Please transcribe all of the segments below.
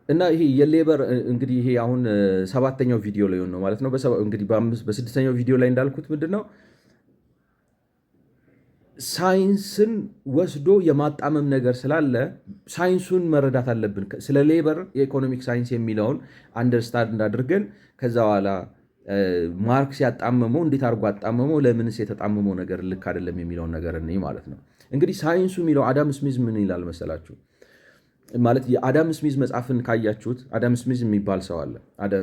እና ይሄ የሌበር እንግዲህ ይሄ አሁን ሰባተኛው ቪዲዮ ላይ ነው ማለት ነው። እንግዲህ በስድስተኛው ቪዲዮ ላይ እንዳልኩት ምንድን ነው ሳይንስን ወስዶ የማጣመም ነገር ስላለ ሳይንሱን መረዳት አለብን። ስለ ሌበር የኢኮኖሚክ ሳይንስ የሚለውን አንደርስታንድ አድርገን ከዛ በኋላ ማርክስ ያጣመመው እንዴት አድርጎ አጣመመው፣ ለምንስ የተጣመመው ነገር ልክ አይደለም የሚለውን ነገር እኔ ማለት ነው። እንግዲህ ሳይንሱ የሚለው አዳም ስሚዝ ምን ይላል መሰላችሁ? ማለት የአዳም ስሚዝ መጽሐፍን ካያችሁት አዳም ስሚዝ የሚባል ሰው አለ።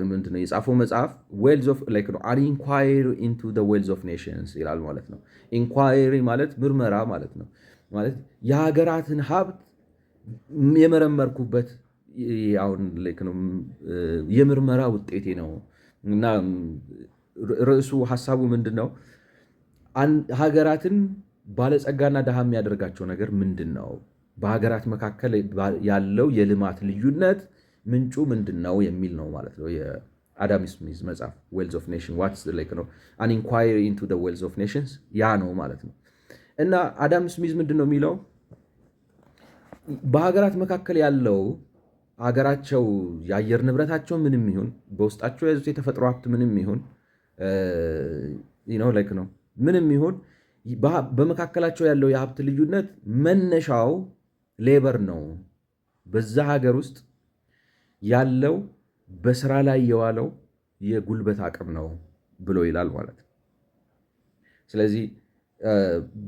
ምንድነው የጻፈው መጽሐፍ ዌልዝ ኦፍ ላይክ ነው አን ኢንኳይሪ ኢንቱ ዘ ዌልዝ ኦፍ ኔሽንስ ይላል ማለት ነው። ኢንኳይሪ ማለት ምርመራ ማለት ነው። ማለት የሀገራትን ሀብት የመረመርኩበት አሁን ላይክ ነው የምርመራ ውጤቴ ነው። እና ርዕሱ ሀሳቡ ምንድን ነው? ሀገራትን ባለጸጋና ድሃ የሚያደርጋቸው ነገር ምንድን ነው? በሀገራት መካከል ያለው የልማት ልዩነት ምንጩ ምንድን ነው የሚል ነው ማለት ነው። የአዳም ስሚዝ መጽሐፍ ዌልዝ ኦፍ ኔሽን ዋትስ ላይክ ነው አን ኢንኳይሪ ኢንቱ ዘ ዌልዝ ኦፍ ኔሽንስ ያ ነው ማለት ነው። እና አዳም ስሚዝ ምንድን ነው የሚለው በሀገራት መካከል ያለው ሀገራቸው የአየር ንብረታቸው ምንም ይሁን በውስጣቸው የያዙት የተፈጥሮ ሀብት ምንም ይሁን ላይክ ነው ምንም ይሁን በመካከላቸው ያለው የሀብት ልዩነት መነሻው ሌበር ነው። በዛ ሀገር ውስጥ ያለው በስራ ላይ የዋለው የጉልበት አቅም ነው ብሎ ይላል ማለት ነው። ስለዚህ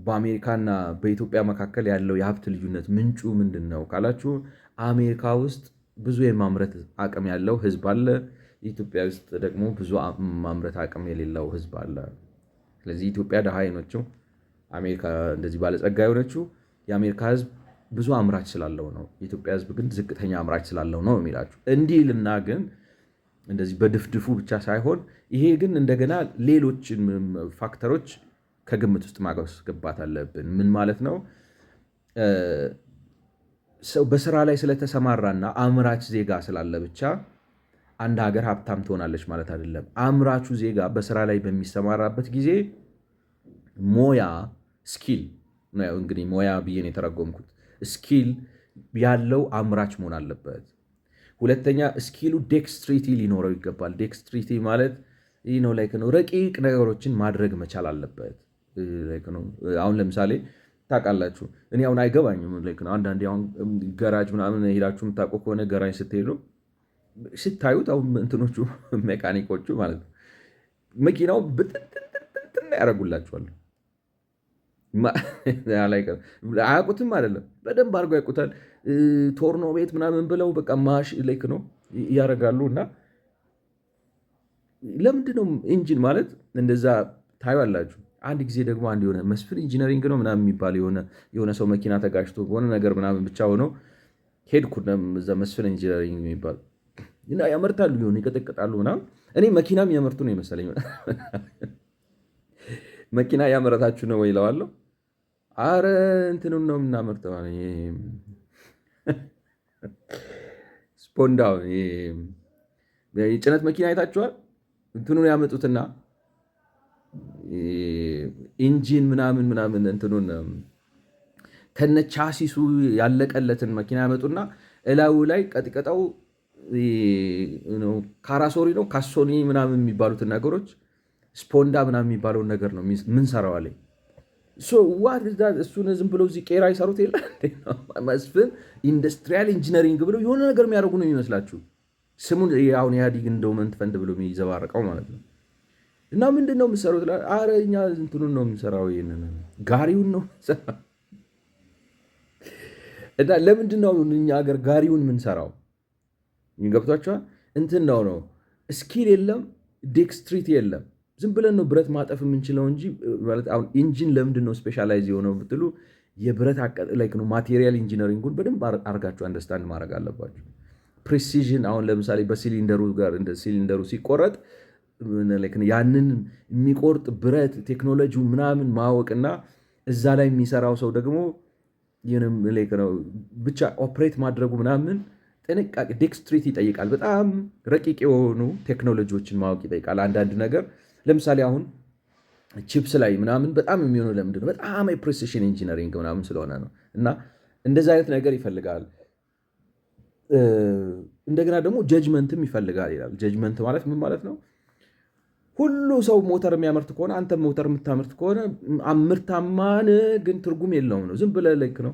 በአሜሪካና በኢትዮጵያ መካከል ያለው የሀብት ልዩነት ምንጩ ምንድን ነው ካላችሁ አሜሪካ ውስጥ ብዙ የማምረት አቅም ያለው ህዝብ አለ። ኢትዮጵያ ውስጥ ደግሞ ብዙ ማምረት አቅም የሌለው ህዝብ አለ። ስለዚህ ኢትዮጵያ ድሃ የሆነችው አሜሪካ እንደዚህ ባለጸጋ የሆነችው የአሜሪካ ህዝብ ብዙ አምራች ስላለው ነው። የኢትዮጵያ ህዝብ ግን ዝቅተኛ አምራች ስላለው ነው የሚላችሁ እንዲልና ግን እንደዚህ በድፍድፉ ብቻ ሳይሆን ይሄ ግን እንደገና ሌሎች ፋክተሮች ከግምት ውስጥ ማስገባት አለብን። ምን ማለት ነው? ሰው በስራ ላይ ስለተሰማራና አምራች ዜጋ ስላለ ብቻ አንድ ሀገር ሀብታም ትሆናለች ማለት አይደለም። አምራቹ ዜጋ በስራ ላይ በሚሰማራበት ጊዜ ሞያ ስኪል እንግዲህ ሞያ ብዬ ነው የተረጎምኩት። ስኪል ያለው አምራች መሆን አለበት። ሁለተኛ ስኪሉ ዴክስትሪቲ ሊኖረው ይገባል። ዴክስትሪቲ ማለት ረቂቅ ነገሮችን ማድረግ መቻል አለበት። አሁን ለምሳሌ ታውቃላችሁ፣ እኔ አሁን አይገባኝም። አንዳንዴ አሁን ገራጅ ምናምን ሄዳችሁ የምታውቁ ከሆነ ገራጅ ስትሄዱ ስታዩት አሁን እንትኖቹ ሜካኒኮቹ ማለት ነው መኪናው ብትንትንትን ያደርጉላችኋል። አያውቁትም አይደለም፣ በደንብ አድርገው ያውቁታል። ቶርኖ ቤት ምናምን ብለው በቃ ማሽ ላይክ ነው እያደረጋሉ። እና ለምንድነው ኢንጂን ማለት እንደዛ ታዩአላችሁ። አንድ ጊዜ ደግሞ አንድ የሆነ መስፍን ኢንጂነሪንግ ነው ምናምን የሚባል የሆነ ሰው መኪና ተጋጭቶ በሆነ ነገር ምናምን ብቻ ሆነው ሄድኩ። እዛ መስፍን ኢንጂነሪንግ የሚባል እና ያመርታሉ፣ ሆነ ይቀጠቅጣሉ ምናምን። እኔ መኪናም ያመርቱ ነው የመሰለኝ። መኪና ያመረታችሁ ነው ወይ እለዋለሁ። አረ እንትኑን ነው የምናመርተው ስፖንዳው የጭነት መኪና አይታችኋል። እንትኑን ያመጡትና ኢንጂን ምናምን እንትኑን ከነቻሲሱ ያለቀለትን መኪና ያመጡና እላዩ ላይ ቀጥቀጠው ካራሶሪ ነው ካሶኒ ምናምን የሚባሉትን ነገሮች ስፖንዳ ምናምን የሚባለውን ነገር ነው ምንሰራው አለኝ። እሱን ዝም ብለው እዚህ ቄራ ይሰሩት የለ መስፍን ኢንዱስትሪያል ኢንጂነሪንግ ብለው የሆነ ነገር የሚያደርጉ ነው የሚመስላችሁ። ስሙን አሁን ኢህአዲግ ኢንዶመንት ፈንድ ብሎ የሚዘባረቀው ማለት ነው። እና ምንድን ነው የምሰሩት? አረ እኛ እንትኑን ነው የምሰራው፣ ይሄንን ጋሪውን ነው የምንሰራው። እና ለምንድን ነው እኛ ሀገር ጋሪውን የምንሰራው? ገብቷችኋል? እንትን ነው ስኪል የለም፣ ዴክስትሪቲ የለም። ዝም ብለን ነው ብረት ማጠፍ የምንችለው እንጂ ማለት አሁን ኢንጂን ለምንድን ነው ስፔሻላይዝ የሆነው ብትሉ የብረት ላይ ነው ማቴሪያል ኢንጂነሪንጉን በደንብ አርጋችሁ አንደርስታንድ ማድረግ አለባችሁ። ፕሪሲዥን አሁን ለምሳሌ በሲሊንደሩ ጋር እንደ ሲሊንደሩ ሲቆረጥ ያንን የሚቆርጥ ብረት ቴክኖሎጂው ምናምን ማወቅና እዛ ላይ የሚሰራው ሰው ደግሞ ብቻ ኦፕሬት ማድረጉ ምናምን ጥንቃቄ ዴክስትሪቲ ይጠይቃል። በጣም ረቂቅ የሆኑ ቴክኖሎጂዎችን ማወቅ ይጠይቃል። አንዳንድ ነገር ለምሳሌ አሁን ቺፕስ ላይ ምናምን በጣም የሚሆነው ለምንድን ነው? በጣም የፕሪሲሽን ኢንጂነሪንግ ምናምን ስለሆነ ነው። እና እንደዚህ አይነት ነገር ይፈልጋል። እንደገና ደግሞ ጀጅመንትም ይፈልጋል ይላል። ጀጅመንት ማለት ምን ማለት ነው? ሁሉ ሰው ሞተር የሚያመርት ከሆነ አንተ ሞተር የምታመርት ከሆነ ምርታማን ግን ትርጉም የለውም ነው። ዝም ብለህ ልክ ነው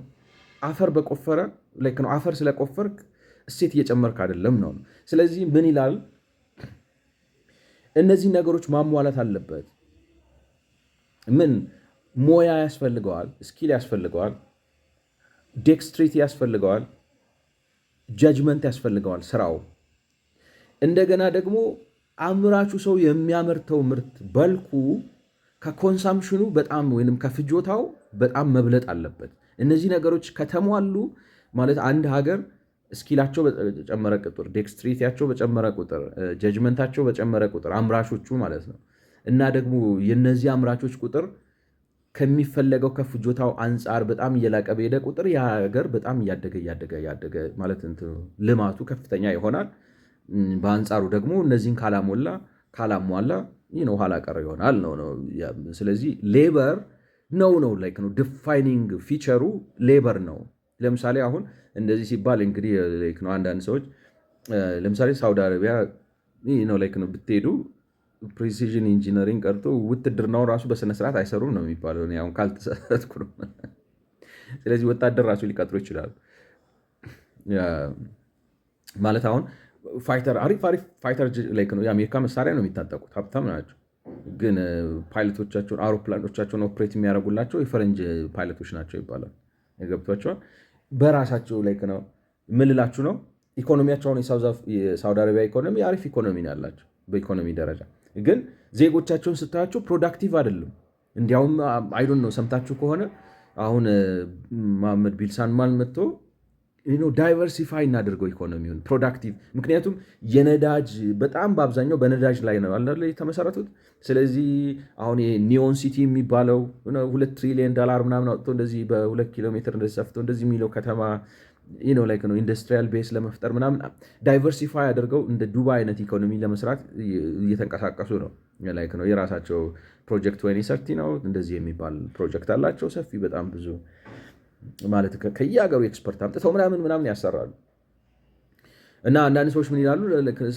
አፈር በቆፈረ ልክ ነው አፈር ስለቆፈርክ እሴት እየጨመርክ አይደለም ነው። ስለዚህ ምን ይላል? እነዚህ ነገሮች ማሟላት አለበት። ምን ሞያ ያስፈልገዋል፣ ስኪል ያስፈልገዋል፣ ዴክስትሪቲ ያስፈልገዋል፣ ጃጅመንት ያስፈልገዋል ስራው። እንደገና ደግሞ አምራቹ ሰው የሚያመርተው ምርት በልኩ ከኮንሳምሽኑ በጣም ወይም ከፍጆታው በጣም መብለጥ አለበት። እነዚህ ነገሮች ከተሟሉ ማለት አንድ ሀገር ስኪላቸው በጨመረ ቁጥር፣ ዴክስትሪቲያቸው በጨመረ ቁጥር፣ ጀጅመንታቸው በጨመረ ቁጥር አምራቾቹ ማለት ነው እና ደግሞ የነዚህ አምራቾች ቁጥር ከሚፈለገው ከፍጆታው አንጻር በጣም እየላቀ በሄደ ቁጥር ያ ሀገር በጣም እያደገ ማለት ልማቱ ከፍተኛ ይሆናል። በአንጻሩ ደግሞ እነዚህን ካላሟላ ኋላ ቀር ይሆናል ነው። ስለዚህ ሌበር ነው ላይክ ነው ዲፋይኒንግ ፊቸሩ ሌበር ነው። ለምሳሌ አሁን እንደዚህ ሲባል እንግዲህ ላይክ ነው አንዳንድ ሰዎች ለምሳሌ ሳውዲ አረቢያ ላይክ ነው ብትሄዱ ፕሪሲዥን ኢንጂነሪንግ ቀርቶ ውትድርናውን ራሱ በስነስርዓት አይሰሩም ነው የሚባለው አሁን ካልተሳሳትኩ ነው። ስለዚህ ወታደር ራሱ ሊቀጥሩ ይችላሉ ማለት አሁን ፋይተር አሪፍ ፋይተር ላይክ ነው የአሜሪካ መሳሪያ ነው የሚታጠቁት፣ ሀብታም ናቸው። ግን ፓይለቶቻቸውን አውሮፕላኖቻቸውን ኦፕሬት የሚያደርጉላቸው የፈረንጅ ፓይለቶች ናቸው ይባላል። ገብቷቸዋል። በራሳቸው ላይክ ነው ምልላችሁ ነው ኢኮኖሚያቸውን የሳውዲ አረቢያ ኢኮኖሚ አሪፍ ኢኮኖሚ ነው ያላቸው በኢኮኖሚ ደረጃ። ግን ዜጎቻቸውን ስታያቸው ፕሮዳክቲቭ አይደለም። እንዲያውም አይዶን ነው ሰምታችሁ ከሆነ አሁን መሐመድ ቢን ሳልማን መጥቶ ዳይቨርሲፋይ እናደርገው ኢኮኖሚውን ፕሮዳክቲቭ። ምክንያቱም የነዳጅ በጣም በአብዛኛው በነዳጅ ላይ ነው የተመሰረቱት። ስለዚህ አሁን ኒዮን ሲቲ የሚባለው $2 ትሪሊየን ምናምን አውጥቶ እንደዚህ በ2 ኪሎ ሜትር እንደዚህ ሰፍቶ እንደዚህ የሚለው ከተማ ኢንዱስትሪያል ቤስ ለመፍጠር ምናምን ዳይቨርሲፋይ አድርገው እንደ ዱባይ አይነት ኢኮኖሚ ለመስራት እየተንቀሳቀሱ ነው። ነው የራሳቸው ፕሮጀክት 2030 ነው እንደዚህ የሚባል ፕሮጀክት አላቸው። ሰፊ በጣም ብዙ ማለት ከየሀገሩ ኤክስፐርት አምጥተው ምናምን ያሰራሉ። እና አንዳንድ ሰዎች ምን ይላሉ?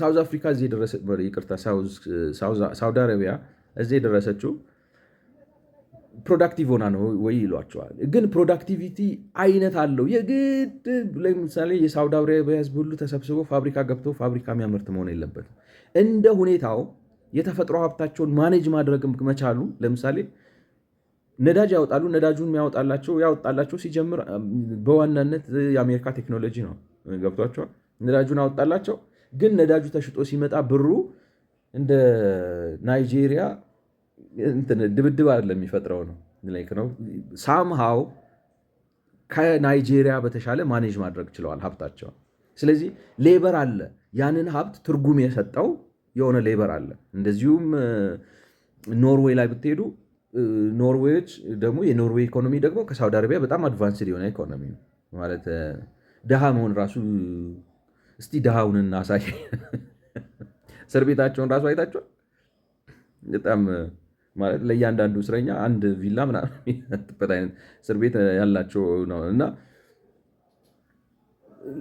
ሳውዝ አፍሪካ እዚህ የደረሰ ይቅርታ ሳውዲ አረቢያ እዚህ የደረሰችው ፕሮዳክቲቭ ሆና ነው ወይ ይሏቸዋል። ግን ፕሮዳክቲቪቲ አይነት አለው። የግድ ለምሳሌ የሳውዲ አረቢያ ሕዝብ ሁሉ ተሰብስቦ ፋብሪካ ገብቶ ፋብሪካ የሚያመርት መሆን የለበትም። እንደ ሁኔታው የተፈጥሮ ሀብታቸውን ማኔጅ ማድረግ መቻሉ። ለምሳሌ ነዳጅ ያወጣሉ። ነዳጁን ያወጣላቸው ሲጀምር በዋናነት የአሜሪካ ቴክኖሎጂ ነው። ገብቷቸዋል። ነዳጁን አወጣላቸው። ግን ነዳጁ ተሽጦ ሲመጣ ብሩ እንደ ናይጄሪያ ድብድብ አይደለም የሚፈጥረው ነው። ሳምሃው ከናይጄሪያ በተሻለ ማኔጅ ማድረግ ችለዋል ሀብታቸው። ስለዚህ ሌበር አለ። ያንን ሀብት ትርጉም የሰጠው የሆነ ሌበር አለ። እንደዚሁም ኖርዌይ ላይ ብትሄዱ ኖርዌዮች ደግሞ የኖርዌይ ኢኮኖሚ ደግሞ ከሳውዲ አረቢያ በጣም አድቫንስድ የሆነ ኢኮኖሚ ነው። ማለት ድሃ መሆን ራሱ እስቲ ድሃውን እናሳይ። እስር ቤታቸውን ራሱ አይታቸዋል። በጣም ማለት ለእያንዳንዱ እስረኛ አንድ ቪላ ምናምን የሚሰጥበት አይነት እስር ቤት ያላቸው ነው። እና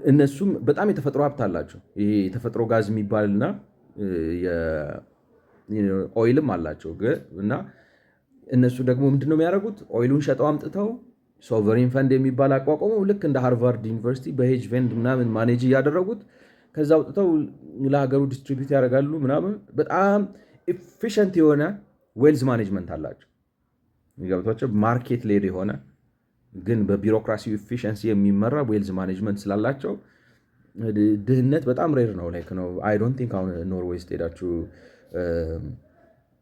እነሱም በጣም የተፈጥሮ ሀብት አላቸው። ይሄ የተፈጥሮ ጋዝ የሚባልና ኦይልም አላቸው። እና እነሱ ደግሞ ምንድነው የሚያደርጉት? ኦይሉን ሸጠው አምጥተው ሶቨሪን ፈንድ የሚባል አቋቋመው። ልክ እንደ ሃርቫርድ ዩኒቨርሲቲ በሄጅ ፈንድ ምናምን ማኔጅ እያደረጉት ከዛ አውጥተው ለሀገሩ ዲስትሪቢዩት ያደርጋሉ ምናምን። በጣም ኤፊሽንት የሆነ ዌልዝ ማኔጅመንት አላቸው። የሚገብቷቸው ማርኬት ሌድ የሆነ ግን በቢሮክራሲ ኤፊሽንሲ የሚመራ ዌልዝ ማኔጅመንት ስላላቸው ድህነት በጣም ሬር ነው። ላይክ ነው አይ ዶንት ቲንክ አሁን ኖርዌይ ውስጥ ሄዳችሁ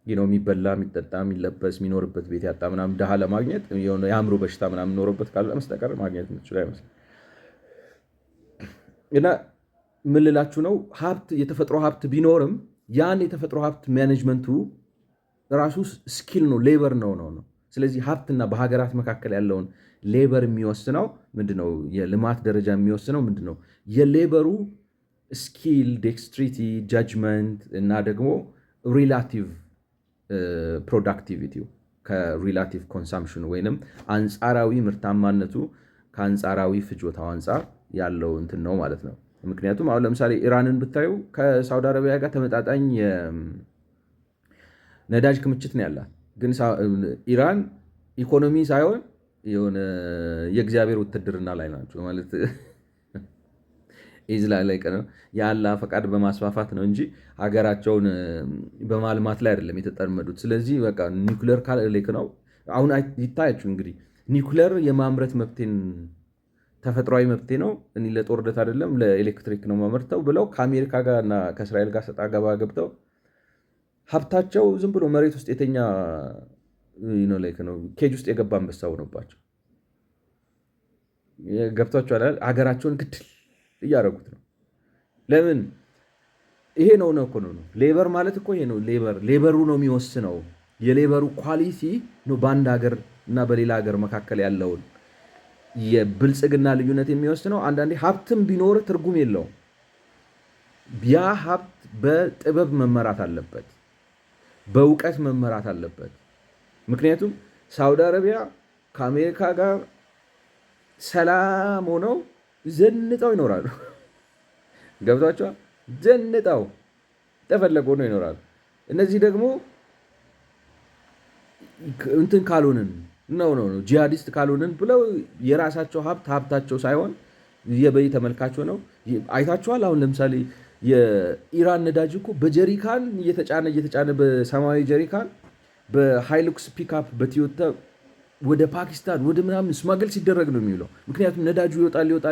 የሚበላ የሚጠጣ የሚለበስ የሚኖርበት ቤት ያጣ ምናምን ድሃ ለማግኘት የአእምሮ በሽታ ምናምን ኖሮበት ካለ መስጠቀር ማግኘት የምትችሉ አይመስልም። እና ምን ልላችሁ ነው? ሀብት የተፈጥሮ ሀብት ቢኖርም ያን የተፈጥሮ ሀብት ማኔጅመንቱ ራሱ ስኪል ነው፣ ሌበር ነው። ስለዚህ ሀብትና በሀገራት መካከል ያለውን ሌበር የሚወስነው ምንድነው? የልማት ደረጃ የሚወስነው ምንድነው? የሌበሩ ስኪል፣ ዴክስትሪቲ፣ ጃጅመንት እና ደግሞ ሪላቲቭ ፕሮዳክቲቪቲው ከሪላቲቭ ኮንሳምፕሽኑ ወይንም አንጻራዊ ምርታማነቱ ከአንጻራዊ ፍጆታው አንጻር ያለው እንትን ነው ማለት ነው። ምክንያቱም አሁን ለምሳሌ ኢራንን ብታዩ ከሳውዲ አረቢያ ጋር ተመጣጣኝ ነዳጅ ክምችት ነው ያላት። ግን ኢራን ኢኮኖሚ ሳይሆን የሆነ የእግዚአብሔር ውትድርና ላይ ናቸው ማለት ኢዝላ ላይ ነው የአላህ ፈቃድ በማስፋፋት ነው እንጂ ሀገራቸውን በማልማት ላይ አይደለም የተጠመዱት። ስለዚህ በቃ ኒውክሌር ካልክ ነው አሁን ይታያችሁ እንግዲህ ኒውክሌር የማምረት መብቴን ተፈጥሯዊ መብቴ ነው እኔ ለጦርነት አይደለም ለኤሌክትሪክ ነው ማመርተው ብለው ከአሜሪካ ጋር እና ከእስራኤል ጋር ሰጣ ገባ ገብተው ሀብታቸው ዝም ብሎ መሬት ውስጥ የተኛ ነው ኬጅ ውስጥ የገባ አንበሳ ሆኖባቸው ገብቷቸዋል። ሀገራቸውን ግድል እያደረጉት ነው። ለምን? ይሄ ነው እኮ ነው ሌበር ማለት እኮ ይሄ ነው። ሌበሩ ነው የሚወስነው። የሌበሩ ኳሊቲ ነው በአንድ ሀገር እና በሌላ ሀገር መካከል ያለውን የብልጽግና ልዩነት የሚወስነው። አንዳንዴ ሀብትም ቢኖር ትርጉም የለውም። ያ ሀብት በጥበብ መመራት አለበት፣ በእውቀት መመራት አለበት። ምክንያቱም ሳውዲ አረቢያ ከአሜሪካ ጋር ሰላም ሆነው ዘንጠው ይኖራሉ። ገብቷቸዋል። ዘንጠው ተፈለገ ሆነው ይኖራሉ። እነዚህ ደግሞ እንትን ካልሆንን ነው ጂሃዲስት ካልሆንን ብለው የራሳቸው ሀብታቸው ሳይሆን የበይ ተመልካች ነው። አይታችኋል። አሁን ለምሳሌ የኢራን ነዳጅ እኮ በጀሪካን እየተጫነ በሰማያዊ ጀሪካን በሃይሉክስ ፒክአፕ በቶዮታ ወደ ፓኪስታን ወደ ምናምን ስማግል ሲደረግ ነው የሚውለው። ምክንያቱም ነዳጁ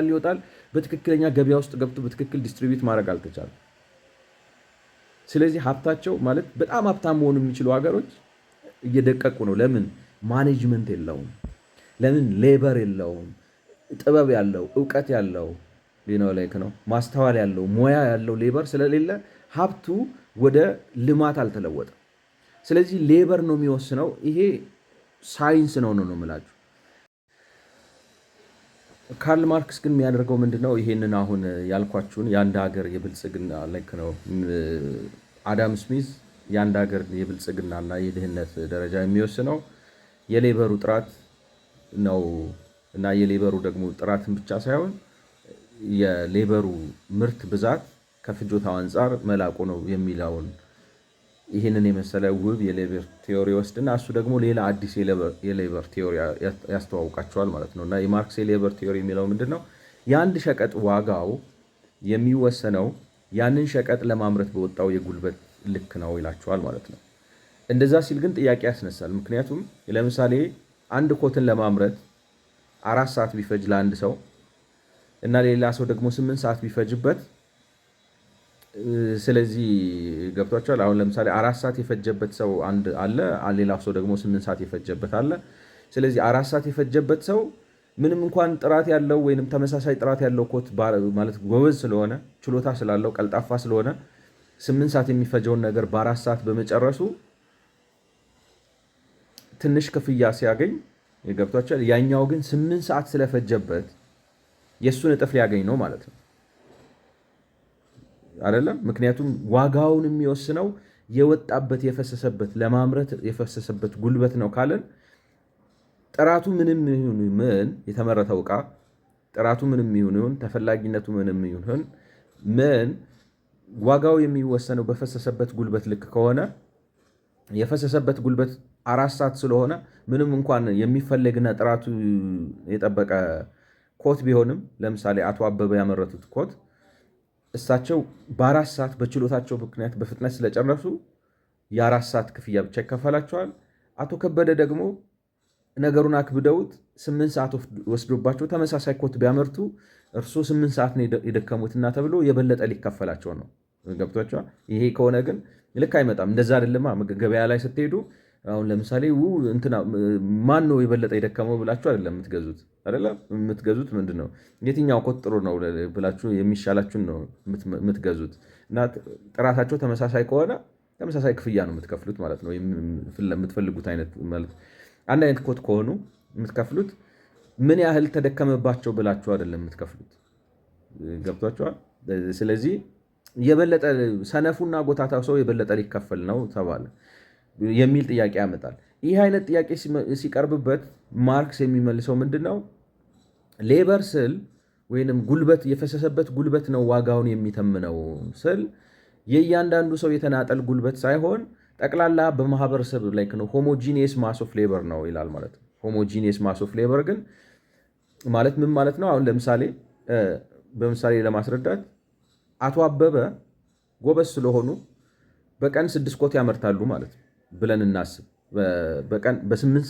ይወጣል፣ በትክክለኛ ገበያ ውስጥ ገብቶ በትክክል ዲስትሪቢዩት ማድረግ አልተቻለም። ስለዚህ ሀብታቸው ማለት በጣም ሀብታም መሆኑ የሚችሉ ሀገሮች እየደቀቁ ነው። ለምን? ማኔጅመንት የለውም። ለምን? ሌበር የለውም። ጥበብ ያለው እውቀት ያለው ነው ማስተዋል ያለው ሙያ ያለው ሌበር ስለሌለ ሀብቱ ወደ ልማት አልተለወጠም። ስለዚህ ሌበር ነው የሚወስነው። ይሄ ሳይንስ ነው የምላችሁ። ካርል ማርክስ ግን የሚያደርገው ምንድነው? ይሄንን አሁን ያልኳችሁን የአንድ ሀገር የብልጽግና ነው። አዳም ስሚዝ የአንድ ሀገር የብልጽግናና የድህነት ደረጃ የሚወስነው የሌበሩ ጥራት ነው እና የሌበሩ ደግሞ ጥራትን ብቻ ሳይሆን የሌበሩ ምርት ብዛት ከፍጆታው አንጻር መላቁ ነው የሚለውን ይህንን የመሰለ ውብ የሌበር ቲዮሪ ወስድና እሱ ደግሞ ሌላ አዲስ የሌበር ቲዮሪ ያስተዋውቃቸዋል ማለት ነው። እና የማርክስ የሌበር ቲዮሪ የሚለው ምንድን ነው? የአንድ ሸቀጥ ዋጋው የሚወሰነው ያንን ሸቀጥ ለማምረት በወጣው የጉልበት ልክ ነው ይላቸዋል ማለት ነው። እንደዛ ሲል ግን ጥያቄ ያስነሳል። ምክንያቱም ለምሳሌ አንድ ኮትን ለማምረት 4 ሰዓት ቢፈጅ ለአንድ ሰው እና ሌላ ሰው ደግሞ 8 ሰዓት ቢፈጅበት፣ ስለዚህ ገብቷቸዋል። አሁን ለምሳሌ 4 ሰዓት የፈጀበት ሰው አንድ አለ፣ ሌላ ሰው ደግሞ 8 ሰዓት የፈጀበት አለ። ስለዚህ 4 ሰዓት የፈጀበት ሰው ምንም እንኳን ጥራት ያለው ወይንም ተመሳሳይ ጥራት ያለው ኮት ማለት ጎበዝ ስለሆነ ችሎታ ስላለው ቀልጣፋ ስለሆነ 8 ሰዓት የሚፈጀውን ነገር በ4 ሰዓት በመጨረሱ ትንሽ ክፍያ ሲያገኝ ገብቷቸዋል። ያኛው ግን 8 ሰዓት ስለፈጀበት የእሱን እጥፍ ሊያገኝ ነው ማለት ነው አይደለም። ምክንያቱም ዋጋውን የሚወስነው የወጣበት የፈሰሰበት ለማምረት የፈሰሰበት ጉልበት ነው ካለን ጥራቱ ምንም ይሁን ምን የተመረተው ዕቃ ጥራቱ ምንም ይሁን ተፈላጊነቱ ምንም ይሁን ምን ዋጋው የሚወሰነው በፈሰሰበት ጉልበት ልክ ከሆነ የፈሰሰበት ጉልበት 4 ሰዓት ስለሆነ ምንም እንኳን የሚፈለግና ጥራቱ የጠበቀ ኮት ቢሆንም ለምሳሌ አቶ አበበ ያመረቱት ኮት እሳቸው በ4 ሰዓት በችሎታቸው ምክንያት በፍጥነት ስለጨረሱ የ4 ሰዓት ክፍያ ብቻ ይከፈላቸዋል። አቶ ከበደ ደግሞ ነገሩን አክብደውት 8 ሰዓት ወስዶባቸው ተመሳሳይ ኮት ቢያመርቱ እርሶ 8 ሰዓት ነው የደከሙትና ተብሎ የበለጠ ሊከፈላቸው ነው። ገብቷቸዋል። ይሄ ከሆነ ግን ልክ አይመጣም። እንደዛ አይደለማ። ገበያ ላይ ስትሄዱ አሁን ለምሳሌ ማን ነው የበለጠ የደከመው ብላችሁ አይደለም የምትገዙት አይደለም የምትገዙት ምንድን ነው የትኛው ኮት ጥሩ ነው ብላችሁ የሚሻላችሁን ነው የምትገዙት። እና ጥራታቸው ተመሳሳይ ከሆነ ተመሳሳይ ክፍያ ነው የምትከፍሉት ማለት ነው። የምትፈልጉት አይነት ማለት አንድ አይነት ኮት ከሆኑ የምትከፍሉት ምን ያህል ተደከመባቸው ብላችሁ አይደለም የምትከፍሉት። ገብቷችኋል። ስለዚህ የበለጠ ሰነፉና ጎታታው ሰው የበለጠ ሊከፈል ነው ተባለ የሚል ጥያቄ ያመጣል። ይህ አይነት ጥያቄ ሲቀርብበት ማርክስ የሚመልሰው ምንድን ነው? ሌበር ስል ወይንም ጉልበት የፈሰሰበት ጉልበት ነው ዋጋውን የሚተምነው ስል የእያንዳንዱ ሰው የተናጠል ጉልበት ሳይሆን ጠቅላላ በማህበረሰብ ላይ ነው ሆሞጂኒየስ ማስ ኦፍ ሌበር ነው ይላል ማለት ነው። ሆሞጂኒየስ ማስ ኦፍ ሌበር ግን ማለት ምን ማለት ነው? አሁን ለምሳሌ በምሳሌ ለማስረዳት አቶ አበበ ጎበዝ ስለሆኑ በቀን 6 ኮት ያመርታሉ ማለት ብለን እናስብ። በቀን በ8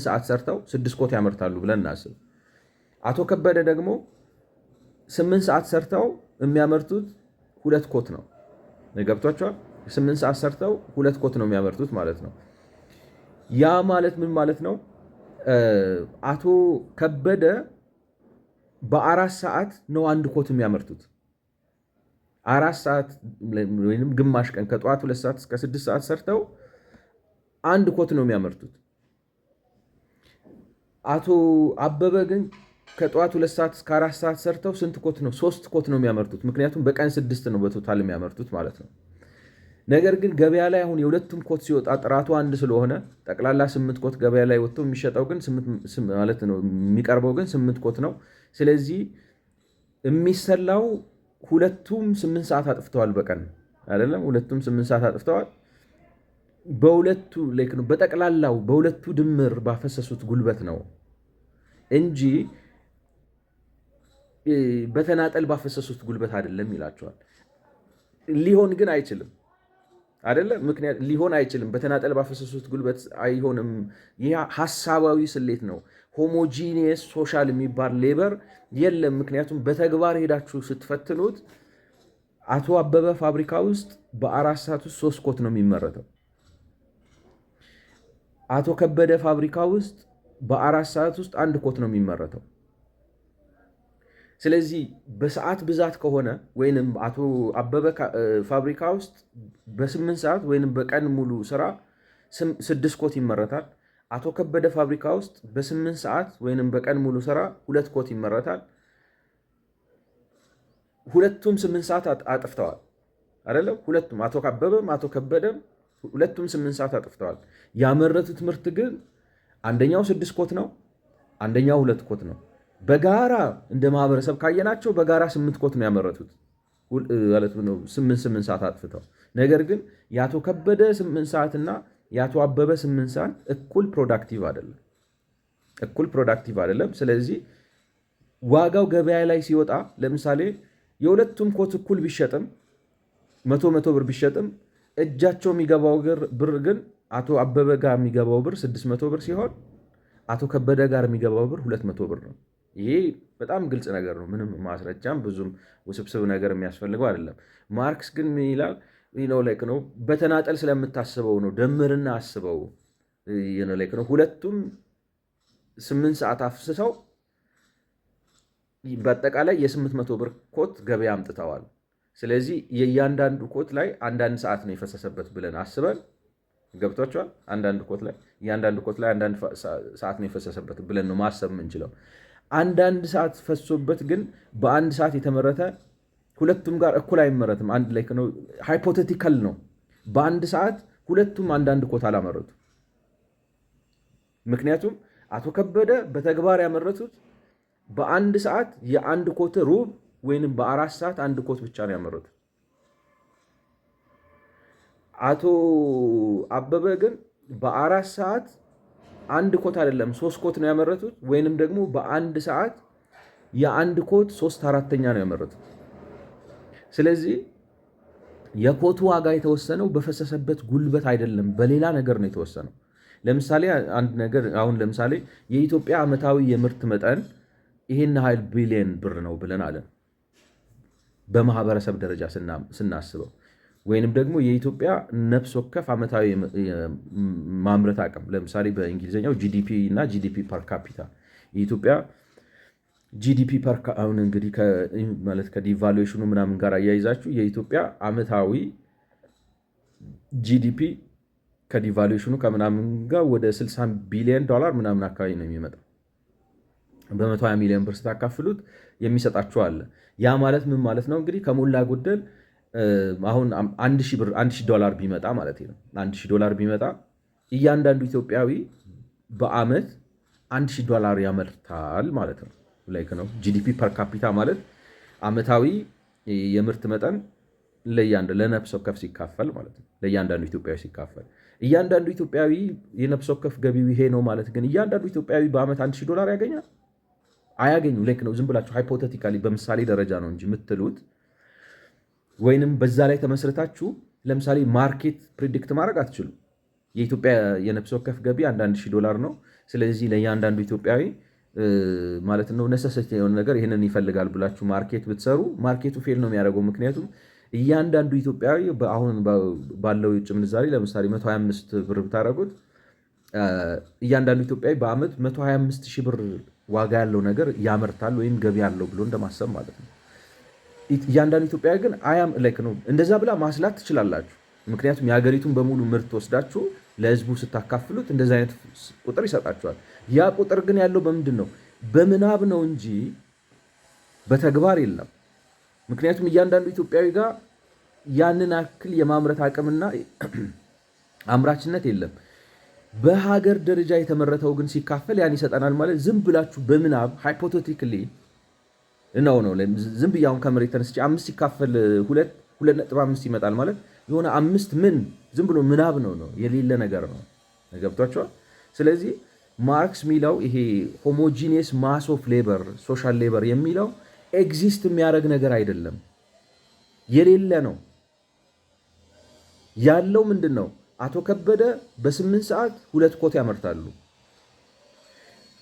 ሰዓት ሰርተው 6 ኮት ያመርታሉ ብለን እናስብ። አቶ ከበደ ደግሞ 8 ሰዓት ሰርተው የሚያመርቱት 2 ኮት ነው። ገብቷቸዋል? 8 ሰዓት ሰርተው 2 ኮት ነው የሚያመርቱት ማለት ነው። ያ ማለት ምን ማለት ነው? አቶ ከበደ በ4 ሰዓት ነው 1 ኮት የሚያመርቱት። 4 ሰዓት ወይም ግማሽ ቀን ከጠዋት 2 ሰዓት እስከ 6 ሰዓት ሰርተው 1 ኮት ነው የሚያመርቱት። አቶ አበበ ግን ከጠዋት 2 ሰዓት እስከ 4 ሰዓት ሰርተው ስንት ኮት ነው? 3 ኮት ነው የሚያመርቱት። ምክንያቱም በቀን 6 ነው በቶታል የሚያመርቱት ማለት ነው። ነገር ግን ገበያ ላይ አሁን የሁለቱም ኮት ሲወጣ ጥራቱ አንድ ስለሆነ ጠቅላላ 8 ኮት ገበያ ላይ ወጥቶ የሚሸጠው ግን ማለት ነው የሚቀርበው ግን 8 ኮት ነው። ስለዚህ የሚሰላው ሁለቱም 8 ሰዓት አጥፍተዋል በቀን አይደለም። ሁለቱም 8 ሰዓት አጥፍተዋል። በሁለቱ ላይክ ነው በጠቅላላው በሁለቱ ድምር ባፈሰሱት ጉልበት ነው እንጂ በተናጠል ባፈሰሱት ጉልበት አይደለም ይላቸዋል። ሊሆን ግን አይችልም አይደለም። ምክንያት ሊሆን አይችልም። በተናጠል ባፈሰሱት ጉልበት አይሆንም። ይህ ሐሳባዊ ስሌት ነው። ሆሞጂኒየስ ሶሻል የሚባል ሌበር የለም። ምክንያቱም በተግባር ሄዳችሁ ስትፈትኑት አቶ አበበ ፋብሪካ ውስጥ በ4 ሰዓት ውስጥ 3 ኮት ነው የሚመረተው። አቶ ከበደ ፋብሪካ ውስጥ በ4 ሰዓት ውስጥ 1 ኮት ነው የሚመረተው። ስለዚህ በሰዓት ብዛት ከሆነ ወይንም አቶ አበበ ፋብሪካ ውስጥ በ8 ሰዓት ወይንም በቀን ሙሉ ስራ 6 ኮት ይመረታል። አቶ ከበደ ፋብሪካ ውስጥ በ8 ሰዓት ወይንም በቀን ሙሉ ስራ 2 ኮት ይመረታል። ሁለቱም 8 ሰዓት አጥፍተዋል አይደለም። ሁለቱም አቶ አበበም አቶ ከበደም ሁለቱም 8 ሰዓት አጥፍተዋል። ያመረቱት ምርት ግን አንደኛው 6 ኮት ነው፣ አንደኛው 2 ኮት ነው። በጋራ እንደ ማህበረሰብ ካየናቸው በጋራ 8 ኮት ነው ያመረቱት ማለት ነው፣ 8 ሰዓት አጥፍተው። ነገር ግን የአቶ ከበደ 8 ሰዓት እና የአቶ አበበ 8 ሰዓት እኩል ፕሮዳክቲቭ አይደለም። ስለዚህ ዋጋው ገበያ ላይ ሲወጣ ለምሳሌ የሁለቱም ኮት እኩል ቢሸጥም 100 ብር ቢሸጥም እጃቸው የሚገባው ብር ግን አቶ አበበ ጋር የሚገባው ብር 600 ብር ሲሆን አቶ ከበደ ጋር የሚገባው ብር 200 ብር ነው። ይሄ በጣም ግልጽ ነገር ነው። ምንም ማስረጃም ብዙም ውስብስብ ነገር የሚያስፈልገው አይደለም። ማርክስ ግን ምን ይላል? ነው በተናጠል ስለምታስበው ነው። ደምርና አስበው ነው። ሁለቱም 8 ሰዓት አፍስሰው በአጠቃላይ የ800 ብር ኮት ገበያ አምጥተዋል። ስለዚህ የእያንዳንዱ ኮት ላይ አንዳንድ ሰዓት ነው የፈሰሰበት ብለን አስበን ገብቷቸዋል። እያንዳንዱ ኮት ላይ አንዳንድ ሰዓት ነው የፈሰሰበት ብለን ነው ማሰብ የምንችለው። አንዳንድ ሰዓት ፈሶበት ግን በአንድ ሰዓት የተመረተ ሁለቱም ጋር እኩል አይመረትም። አንድ ላይ ነው፣ ሃይፖቴቲካል ነው። በአንድ ሰዓት ሁለቱም አንዳንድ ኮት አላመረቱ። ምክንያቱም አቶ ከበደ በተግባር ያመረቱት በአንድ ሰዓት የአንድ ኮት ሩብ ወይንም በ4 ሰዓት 1 ኮት ብቻ ነው ያመረቱት። አቶ አበበ ግን በ4 ሰዓት 1 ኮት አይደለም 3 ኮት ነው ያመረቱት። ወይንም ደግሞ በአንድ ሰዓት የ1 ኮት 3/4ኛ ነው ያመረቱት። ስለዚህ የኮቱ ዋጋ የተወሰነው በፈሰሰበት ጉልበት አይደለም፣ በሌላ ነገር ነው የተወሰነው። ለምሳሌ አንድ ነገር አሁን ለምሳሌ የኢትዮጵያ ዓመታዊ የምርት መጠን ይሄን ያህል ቢሊዮን ብር ነው ብለን አለን በማህበረሰብ ደረጃ ስናስበው፣ ወይንም ደግሞ የኢትዮጵያ ነፍስ ወከፍ ዓመታዊ ማምረት አቅም ለምሳሌ በእንግሊዝኛው ጂዲፒ እና ጂዲፒ ፐር ካፒታ የኢትዮጵያ ጂዲፒ አሁን እንግዲህ ማለት ከዲቫሉዌሽኑ ምናምን ጋር አያይዛችሁ የኢትዮጵያ ዓመታዊ ጂዲፒ ከዲቫሉዌሽኑ ከምናምን ጋር ወደ $60 ቢሊዮን ምናምን አካባቢ ነው የሚመጣው። በ120 ሚሊዮን ብር ስታካፍሉት የሚሰጣችሁ አለ። ያ ማለት ምን ማለት ነው? እንግዲህ ከሞላ ጎደል አሁን $1000 ቢመጣ ማለት ነው። $1000 ቢመጣ እያንዳንዱ ኢትዮጵያዊ በአመት $1000 ያመርታል ማለት ነው። ላይክ ነው። ጂዲፒ ፐር ካፒታ ማለት አመታዊ የምርት መጠን ለነፍስ ወከፍ ሲካፈል ማለት ነው። ለእያንዳንዱ ኢትዮጵያዊ ሲካፈል እያንዳንዱ ኢትዮጵያዊ የነፍስ ወከፍ ገቢው ይሄ ነው ማለት ግን እያንዳንዱ ኢትዮጵያዊ በአመት $1000 ያገኛል? አያገኙ። ላይክ ነው። ዝም ብላችሁ ሃይፖቴቲካሊ በምሳሌ ደረጃ ነው እንጂ የምትሉት ወይንም በዛ ላይ ተመስርታችሁ ለምሳሌ ማርኬት ፕሪዲክት ማድረግ አትችሉ። የኢትዮጵያ የነፍስ ወከፍ ገቢ $1000 ነው። ስለዚህ ለእያንዳንዱ ኢትዮጵያዊ ማለት ነው ነሰሰት የሆነ ነገር ይህንን ይፈልጋል ብላችሁ ማርኬት ብትሰሩ ማርኬቱ ፌል ነው የሚያደርገው። ምክንያቱም እያንዳንዱ ኢትዮጵያዊ አሁን ባለው የውጭ ምንዛሬ ለምሳሌ 125 ብር ብታደረጉት እያንዳንዱ ኢትዮጵያዊ በአመት 125 ሺህ ብር ዋጋ ያለው ነገር ያመርታል ወይም ገቢ ያለው ብሎ እንደማሰብ ማለት ነው። እያንዳንዱ ኢትዮጵያዊ ግን አያም ላይክ ነው። እንደዛ ብላ ማስላት ትችላላችሁ። ምክንያቱም የሀገሪቱን በሙሉ ምርት ወስዳችሁ ለህዝቡ ስታካፍሉት እንደዚ አይነት ቁጥር ይሰጣችኋል። ያ ቁጥር ግን ያለው በምንድን ነው? በምናብ ነው እንጂ በተግባር የለም። ምክንያቱም እያንዳንዱ ኢትዮጵያዊ ጋር ያንን አክል የማምረት አቅምና አምራችነት የለም። በሀገር ደረጃ የተመረተው ግን ሲካፈል ያን ይሰጠናል ማለት ዝም ብላችሁ በምናብ ሃይፖቴቲካሊ ነው። ዝም ብዬ አሁን ከመሬት ተነስቼ 5 ሲካፈል 2.5 ይመጣል ማለት የሆነ 5 ምን ዝም ብሎ ምናብ ነው የሌለ ነገር ነው። ገብቷቸዋል። ስለዚህ ማርክስ የሚለው ይሄ ሆሞጂኒየስ ማስ ኦፍ ሌበር ሶሻል ሌበር የሚለው ኤግዚስት የሚያደርግ ነገር አይደለም፣ የሌለ ነው። ያለው ምንድን ነው? አቶ ከበደ በ8 ሰዓት 2 ኮት ያመርታሉ።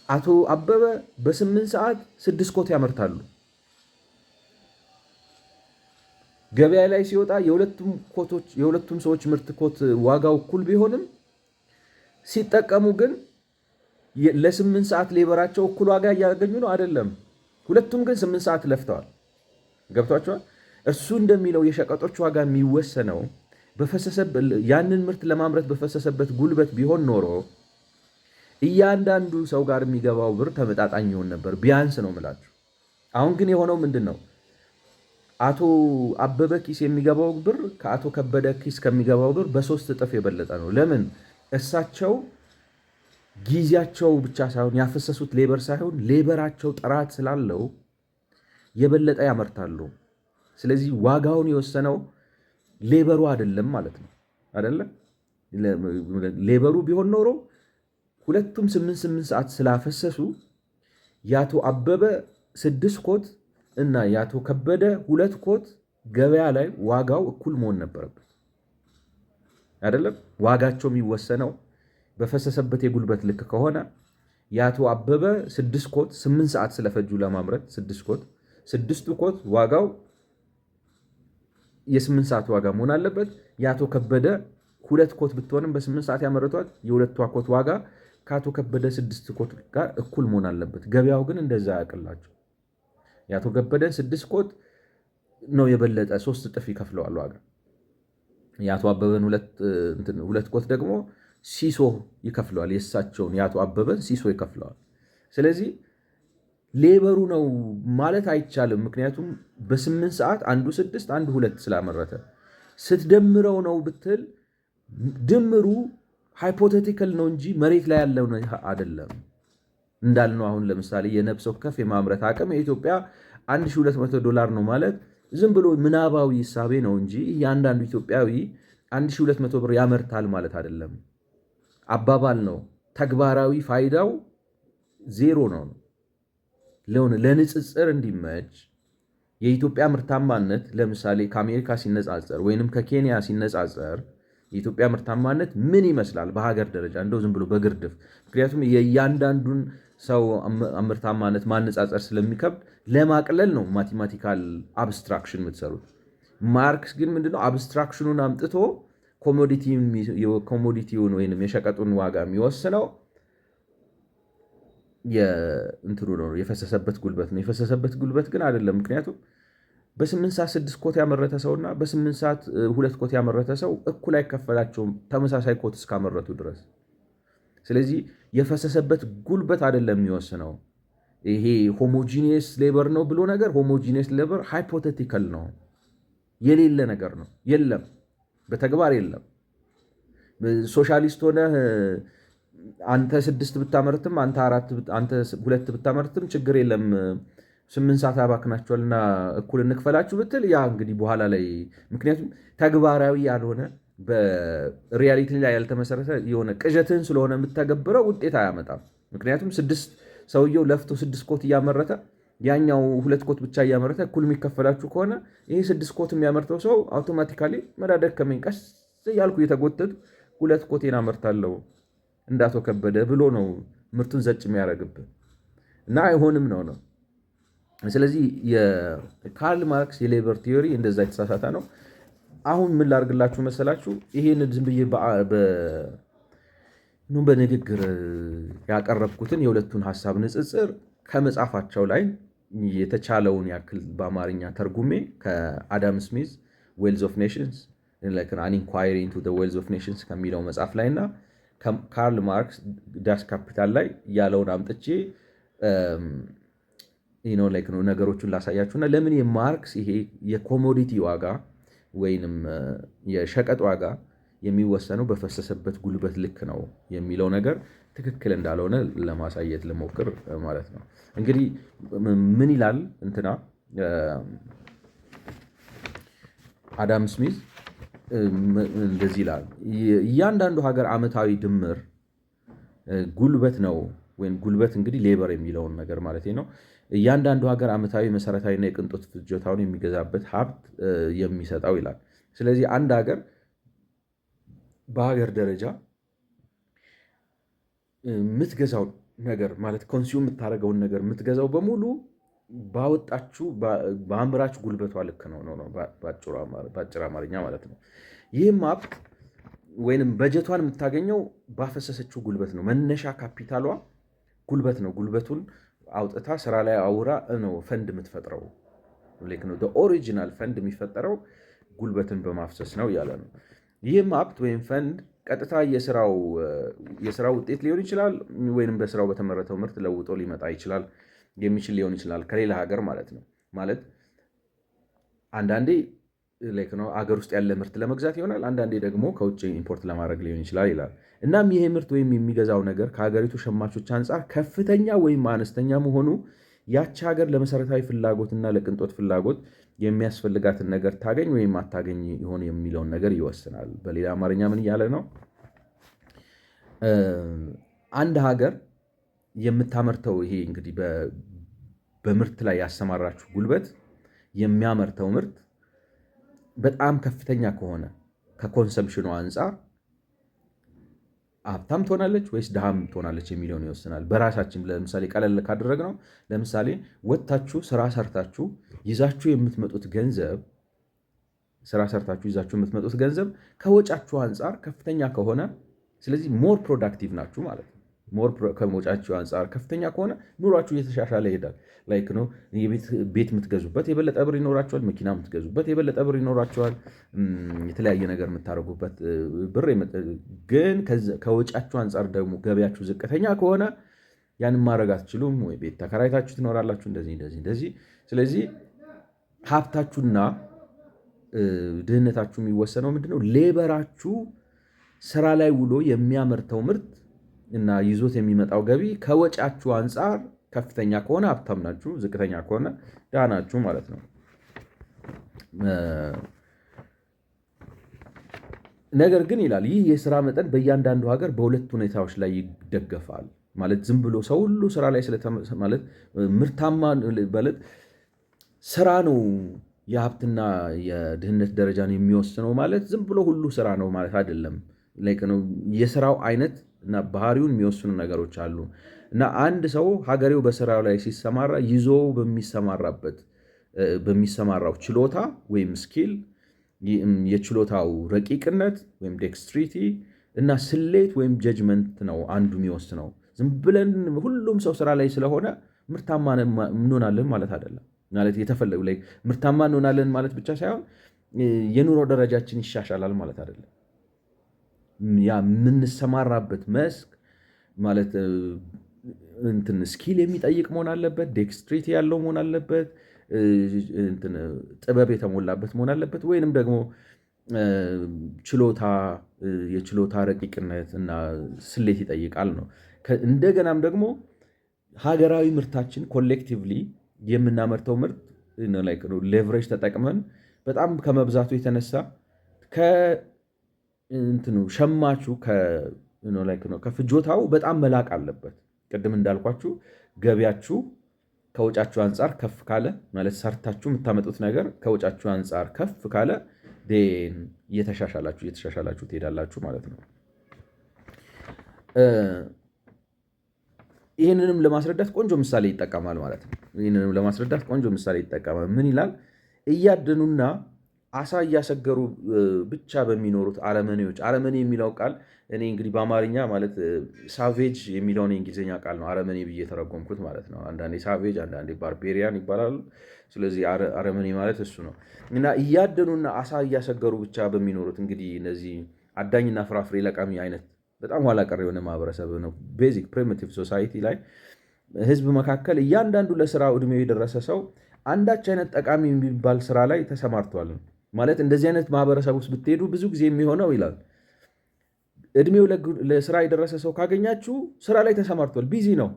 አቶ አበበ በ8 ሰዓት 6 ኮት ያመርታሉ። ገበያ ላይ ሲወጣ የሁለቱም ሰዎች ምርት ኮት ዋጋው እኩል ቢሆንም ሲጠቀሙ ግን ለ8 ሰዓት ሌበራቸው እኩል ዋጋ እያገኙ ነው አይደለም። ሁለቱም ግን 8 ሰዓት ለፍተዋል። ገብቷቸዋል። እርሱ እንደሚለው የሸቀጦች ዋጋ የሚወሰነው ያንን ምርት ለማምረት በፈሰሰበት ጉልበት ቢሆን ኖሮ እያንዳንዱ ሰው ጋር የሚገባው ብር ተመጣጣኝ ይሆን ነበር፣ ቢያንስ ነው ምላችሁ። አሁን ግን የሆነው ምንድን ነው? አቶ አበበ ኪስ የሚገባው ብር ከአቶ ከበደ ኪስ ከሚገባው ብር በ3 እጥፍ የበለጠ ነው። ለምን? እሳቸው ጊዜያቸው ብቻ ሳይሆን ያፈሰሱት ሌበር ሳይሆን ሌበራቸው ጥራት ስላለው የበለጠ ያመርታሉ። ስለዚህ ዋጋውን የወሰነው ሌበሩ አይደለም ማለት ነው። አይደለም ሌበሩ ቢሆን ኖሮ ሁለቱም 8 ሰዓት ስላፈሰሱ የአቶ አበበ 6 ኮት እና የአቶ ከበደ 2 ኮት ገበያ ላይ ዋጋው እኩል መሆን ነበረበት። አይደለም ዋጋቸው የሚወሰነው በፈሰሰበት የጉልበት ልክ ከሆነ የአቶ አበበ 6 ኮት 8 ሰዓት ስለፈጁ ለማምረት 6 ኮት ዋጋው የ8 ሰዓት ዋጋ መሆን አለበት። የአቶ ከበደ 2 ኮት ብትሆንም በ8 ሰዓት ያመረቷት የሁለቷ ኮት ዋጋ ከአቶ ከበደ 6 ኮት ጋር እኩል መሆን አለበት። ገበያው ግን እንደዛ ያቅላቸው። የአቶ ከበደ 6 ኮት ነው የበለጠ 3 እጥፍ ይከፍለዋል ዋጋ። የአቶ አበበን 2 ኮት ደግሞ ሲሶ ይከፍለዋል። የእሳቸውን የአቶ አበበን ሲሶ ይከፍለዋል። ስለዚህ ሌበሩ ነው ማለት አይቻልም። ምክንያቱም በ8 ሰዓት አንዱ 6 አንዱ 2 ስላመረተ ስትደምረው ነው ብትል ድምሩ ሃይፖቴቲካል ነው እንጂ መሬት ላይ ያለው አይደለም። እንዳልነው አሁን ለምሳሌ የነፍስ ወከፍ የማምረት አቅም የኢትዮጵያ $1200 ነው ማለት ዝም ብሎ ምናባዊ ሂሳቤ ነው እንጂ እያንዳንዱ ኢትዮጵያዊ 1200 ብር ያመርታል ማለት አይደለም። አባባል ነው። ተግባራዊ ፋይዳው ዜሮ ነው። ለንጽጽር እንዲመች የኢትዮጵያ ምርታማነት ለምሳሌ ከአሜሪካ ሲነጻጸር ወይንም ከኬንያ ሲነጻጸር የኢትዮጵያ ምርታማነት ምን ይመስላል በሀገር ደረጃ እንደው ዝም ብሎ በግርድፍ። ምክንያቱም የእያንዳንዱን ሰው ምርታማነት ማነጻጸር ስለሚከብድ ለማቅለል ነው ማቴማቲካል አብስትራክሽን የምትሰሩት። ማርክስ ግን ምንድነው አብስትራክሽኑን አምጥቶ ኮሞዲቲውን ወይንም የሸቀጡን ዋጋ የሚወስነው የእንትኑ ነው፣ የፈሰሰበት ጉልበት ነው። የፈሰሰበት ጉልበት ግን አይደለም። ምክንያቱም በ8 ሰዓት 6 ኮት ያመረተ ሰውና በ8 ሰዓት 2 ኮት ያመረተ ሰው እኩል አይከፈላቸውም ተመሳሳይ ኮት እስካመረቱ ድረስ። ስለዚህ የፈሰሰበት ጉልበት አይደለም የሚወስነው። ይሄ ሆሞጂኒየስ ሌበር ነው ብሎ ነገር ሆሞጂኒየስ ሌበር ሃይፖቴቲካል ነው፣ የሌለ ነገር ነው። የለም፣ በተግባር የለም። ሶሻሊስት ሆነ አንተ 6 ብታመርትም አንተ 2 ብታመርትም ችግር የለም 8 ሰዓት አባክናችኋልና እኩል እንክፈላችሁ ብትል ያ እንግዲህ በኋላ ላይ ምክንያቱም ተግባራዊ ያልሆነ በሪያሊቲ ላይ ያልተመሰረተ የሆነ ቅዠትን ስለሆነ የምተገብረው ውጤት አያመጣም። ምክንያቱም ሰውየው ለፍቶ 6 ኮት እያመረተ ያኛው 2 ኮት ብቻ እያመረተ እኩል የሚከፈላችሁ ከሆነ ይሄ 6 ኮት የሚያመርተው ሰው አውቶማቲካሊ መዳደከመኝ ቀስ እያልኩ እየተጎተቱ 2 ኮቴን አመርታለሁ እንዳቶ ከበደ ብሎ ነው ምርቱን ዘጭ የሚያደርግብህ እና አይሆንም ነው። ስለዚህ የካርል ማርክስ የሌበር ቲዮሪ እንደዛ የተሳሳተ ነው። አሁን ምን ላድርግላችሁ መሰላችሁ? ይሄን ዝም ብዬ በንግግር ያቀረብኩትን የሁለቱን ሀሳብ ንጽጽር ከመጽሐፋቸው ላይ የተቻለውን ያክል በአማርኛ ተርጉሜ ከአዳም ስሚዝ ዌልዝ ኦፍ ኔሽንስ አን ኢንኳይሪ ኢንቱ ዘ ዌልዝ ኦፍ ኔሽንስ ከሚለው መጽሐፍ ላይ እና ካርል ማርክስ ዳስ ካፒታል ላይ ያለውን አምጥቼ ነገሮቹን ላሳያችሁና ለምን የማርክስ ይሄ የኮሞዲቲ ዋጋ ወይንም የሸቀጥ ዋጋ የሚወሰነው በፈሰሰበት ጉልበት ልክ ነው የሚለው ነገር ትክክል እንዳልሆነ ለማሳየት ልሞክር ማለት ነው። እንግዲህ ምን ይላል እንትና አዳም ስሚዝ እንደዚህ ይላል። እያንዳንዱ ሀገር ዓመታዊ ድምር ጉልበት ነው ወይም ጉልበት እንግዲህ ሌበር የሚለውን ነገር ማለት ነው። እያንዳንዱ ሀገር ዓመታዊ መሰረታዊና የቅንጦት ፍጆታውን የሚገዛበት ሀብት የሚሰጠው ይላል። ስለዚህ አንድ ሀገር በሀገር ደረጃ የምትገዛው ነገር ማለት ኮንሱም የምታደርገውን ነገር የምትገዛው በሙሉ ባወጣችሁ በአምራች ጉልበቷ ልክ ነው በአጭር አማርኛ ማለት ነው። ይህም ሀብት ወይንም በጀቷን የምታገኘው ባፈሰሰችው ጉልበት ነው። መነሻ ካፒታሏ ጉልበት ነው። ጉልበቱን አውጥታ ስራ ላይ አውራ ነው ፈንድ የምትፈጥረው። ኦሪጂናል ፈንድ የሚፈጠረው ጉልበትን በማፍሰስ ነው እያለ ነው። ይህም ሀብት ወይም ፈንድ ቀጥታ የስራው ውጤት ሊሆን ይችላል፣ ወይም በስራው በተመረተው ምርት ለውጦ ሊመጣ የሚችል ሊሆን ይችላል ከሌላ ሀገር ማለት ነው። ማለት አንዳንዴ አገር ውስጥ ያለ ምርት ለመግዛት ይሆናል፣ አንዳንዴ ደግሞ ከውጭ ኢምፖርት ለማድረግ ሊሆን ይችላል ይላል። እናም ይሄ ምርት ወይም የሚገዛው ነገር ከሀገሪቱ ሸማቾች አንጻር ከፍተኛ ወይም አነስተኛ መሆኑ ያቺ ሀገር ለመሰረታዊ ፍላጎትና ለቅንጦት ፍላጎት የሚያስፈልጋትን ነገር ታገኝ ወይም አታገኝ ይሆን የሚለውን ነገር ይወስናል። በሌላ አማርኛ ምን እያለ ነው? አንድ ሀገር የምታመርተው ይሄ እንግዲህ በምርት ላይ ያሰማራችሁ ጉልበት የሚያመርተው ምርት በጣም ከፍተኛ ከሆነ ከኮንሰምፕሽኑ አንጻር ሀብታም ትሆናለች ወይስ ድሃም ትሆናለች የሚለውን ይወስናል። በራሳችን ለምሳሌ ቀለል ካደረግነው ለምሳሌ ወጥታችሁ ስራ ሰርታችሁ ይዛችሁ የምትመጡት ገንዘብ ከወጫችሁ አንጻር ከፍተኛ ከሆነ ስለዚህ ሞር ፕሮዳክቲቭ ናችሁ ማለት ነው። ከወጫችሁ አንጻር ከፍተኛ ከሆነ ኑሯችሁ እየተሻሻለ ይሄዳል። ቤት የምትገዙበት የበለጠ ብር ይኖራችኋል። መኪና የምትገዙበት የበለጠ ብር ይኖራችኋል። የተለያየ ነገር የምታደርጉበት ብር ግን ከወጫችሁ አንጻር ደግሞ ገበያችሁ ዝቅተኛ ከሆነ ያንን ማድረግ አትችሉም። ወይ ቤት ተከራይታችሁ ትኖራላችሁ። እንደዚህ። ስለዚህ ሀብታችሁና ድህነታችሁ የሚወሰነው ምንድነው? ሌበራችሁ ስራ ላይ ውሎ የሚያመርተው ምርት እና ይዞት የሚመጣው ገቢ ከወጫችሁ አንጻር ከፍተኛ ከሆነ ሀብታም ናችሁ፣ ዝቅተኛ ከሆነ ድሃ ናችሁ ማለት ነው። ነገር ግን ይላል ይህ የስራ መጠን በእያንዳንዱ ሀገር በሁለት ሁኔታዎች ላይ ይደገፋል። ማለት ዝም ብሎ ሰው ሁሉ ስራ ላይ ማለት ምርታማ ማለት ስራ ነው የሀብትና የድህነት ደረጃን የሚወስነው ማለት ዝም ብሎ ሁሉ ስራ ነው ማለት አይደለም። የስራው አይነት እና ባህሪውን የሚወስኑ ነገሮች አሉ እና አንድ ሰው ሀገሬው በስራው ላይ ሲሰማራ ይዞ በሚሰማራው ችሎታ ወይም ስኪል የችሎታው ረቂቅነት ወይም ዴክስትሪቲ እና ስሌት ወይም ጀጅመንት ነው አንዱ የሚወስነው። ዝም ብለን ሁሉም ሰው ስራ ላይ ስለሆነ ምርታማ እንሆናለን ማለት አይደለም። ማለት የተፈለጉ ላይ ምርታማ እንሆናለን ማለት ብቻ ሳይሆን የኑሮ ደረጃችን ይሻሻላል ማለት አይደለም። ያ የምንሰማራበት መስክ ማለት ስኪል የሚጠይቅ መሆን አለበት፣ ዴክስትሪቲ ያለው መሆን አለበት፣ ጥበብ የተሞላበት መሆን አለበት። ወይንም ደግሞ ችሎታ የችሎታ ረቂቅነት እና ስሌት ይጠይቃል ነው። እንደገናም ደግሞ ሀገራዊ ምርታችን ኮሌክቲቭሊ የምናመርተው ምርት ሌቨሬጅ ተጠቅመን በጣም ከመብዛቱ የተነሳ ከእንትኑ ሸማቹ ከፍጆታው በጣም መላቅ አለበት። ቅድም እንዳልኳችሁ ገቢያችሁ ከወጫችሁ አንጻር ከፍ ካለ ማለት ሰርታችሁ የምታመጡት ነገር ከወጫችሁ አንጻር ከፍ ካለ እየተሻሻላችሁ ትሄዳላችሁ ማለት ነው። ይህንንም ለማስረዳት ቆንጆ ምሳሌ ይጠቀማል ማለት ነው። ይህንንም ለማስረዳት ቆንጆ ምሳሌ ይጠቀማል። ምን ይላል? እያደኑና አሳ እያሰገሩ ብቻ በሚኖሩት አረመኔዎች። አረመኔ የሚለው ቃል እኔ እንግዲህ በአማርኛ ማለት ሳቬጅ የሚለውን የእንግሊዝኛ ቃል ነው አረመኔ ብዬ የተረጎምኩት ማለት ነው። አንዳንዴ ሳቬጅ፣ አንዳንዴ ባርቤሪያን ይባላሉ። ስለዚህ አረመኔ ማለት እሱ ነው እና እያደኑና አሳ እያሰገሩ ብቻ በሚኖሩት እንግዲህ እነዚህ አዳኝና ፍራፍሬ ለቃሚ አይነት በጣም ኋላ ቀር የሆነ ማህበረሰብ ነው። ቤዚክ ፕሪሚቲቭ ሶሳይቲ ላይ ህዝብ መካከል እያንዳንዱ ለስራ ዕድሜው የደረሰ ሰው አንዳች አይነት ጠቃሚ የሚባል ስራ ላይ ተሰማርቷል ማለት። እንደዚህ አይነት ማህበረሰብ ውስጥ ብትሄዱ ብዙ ጊዜ የሚሆነው ይላል እድሜው ለስራ የደረሰ ሰው ካገኛችሁ ስራ ላይ ተሰማርቷል፣ ቢዚ ነው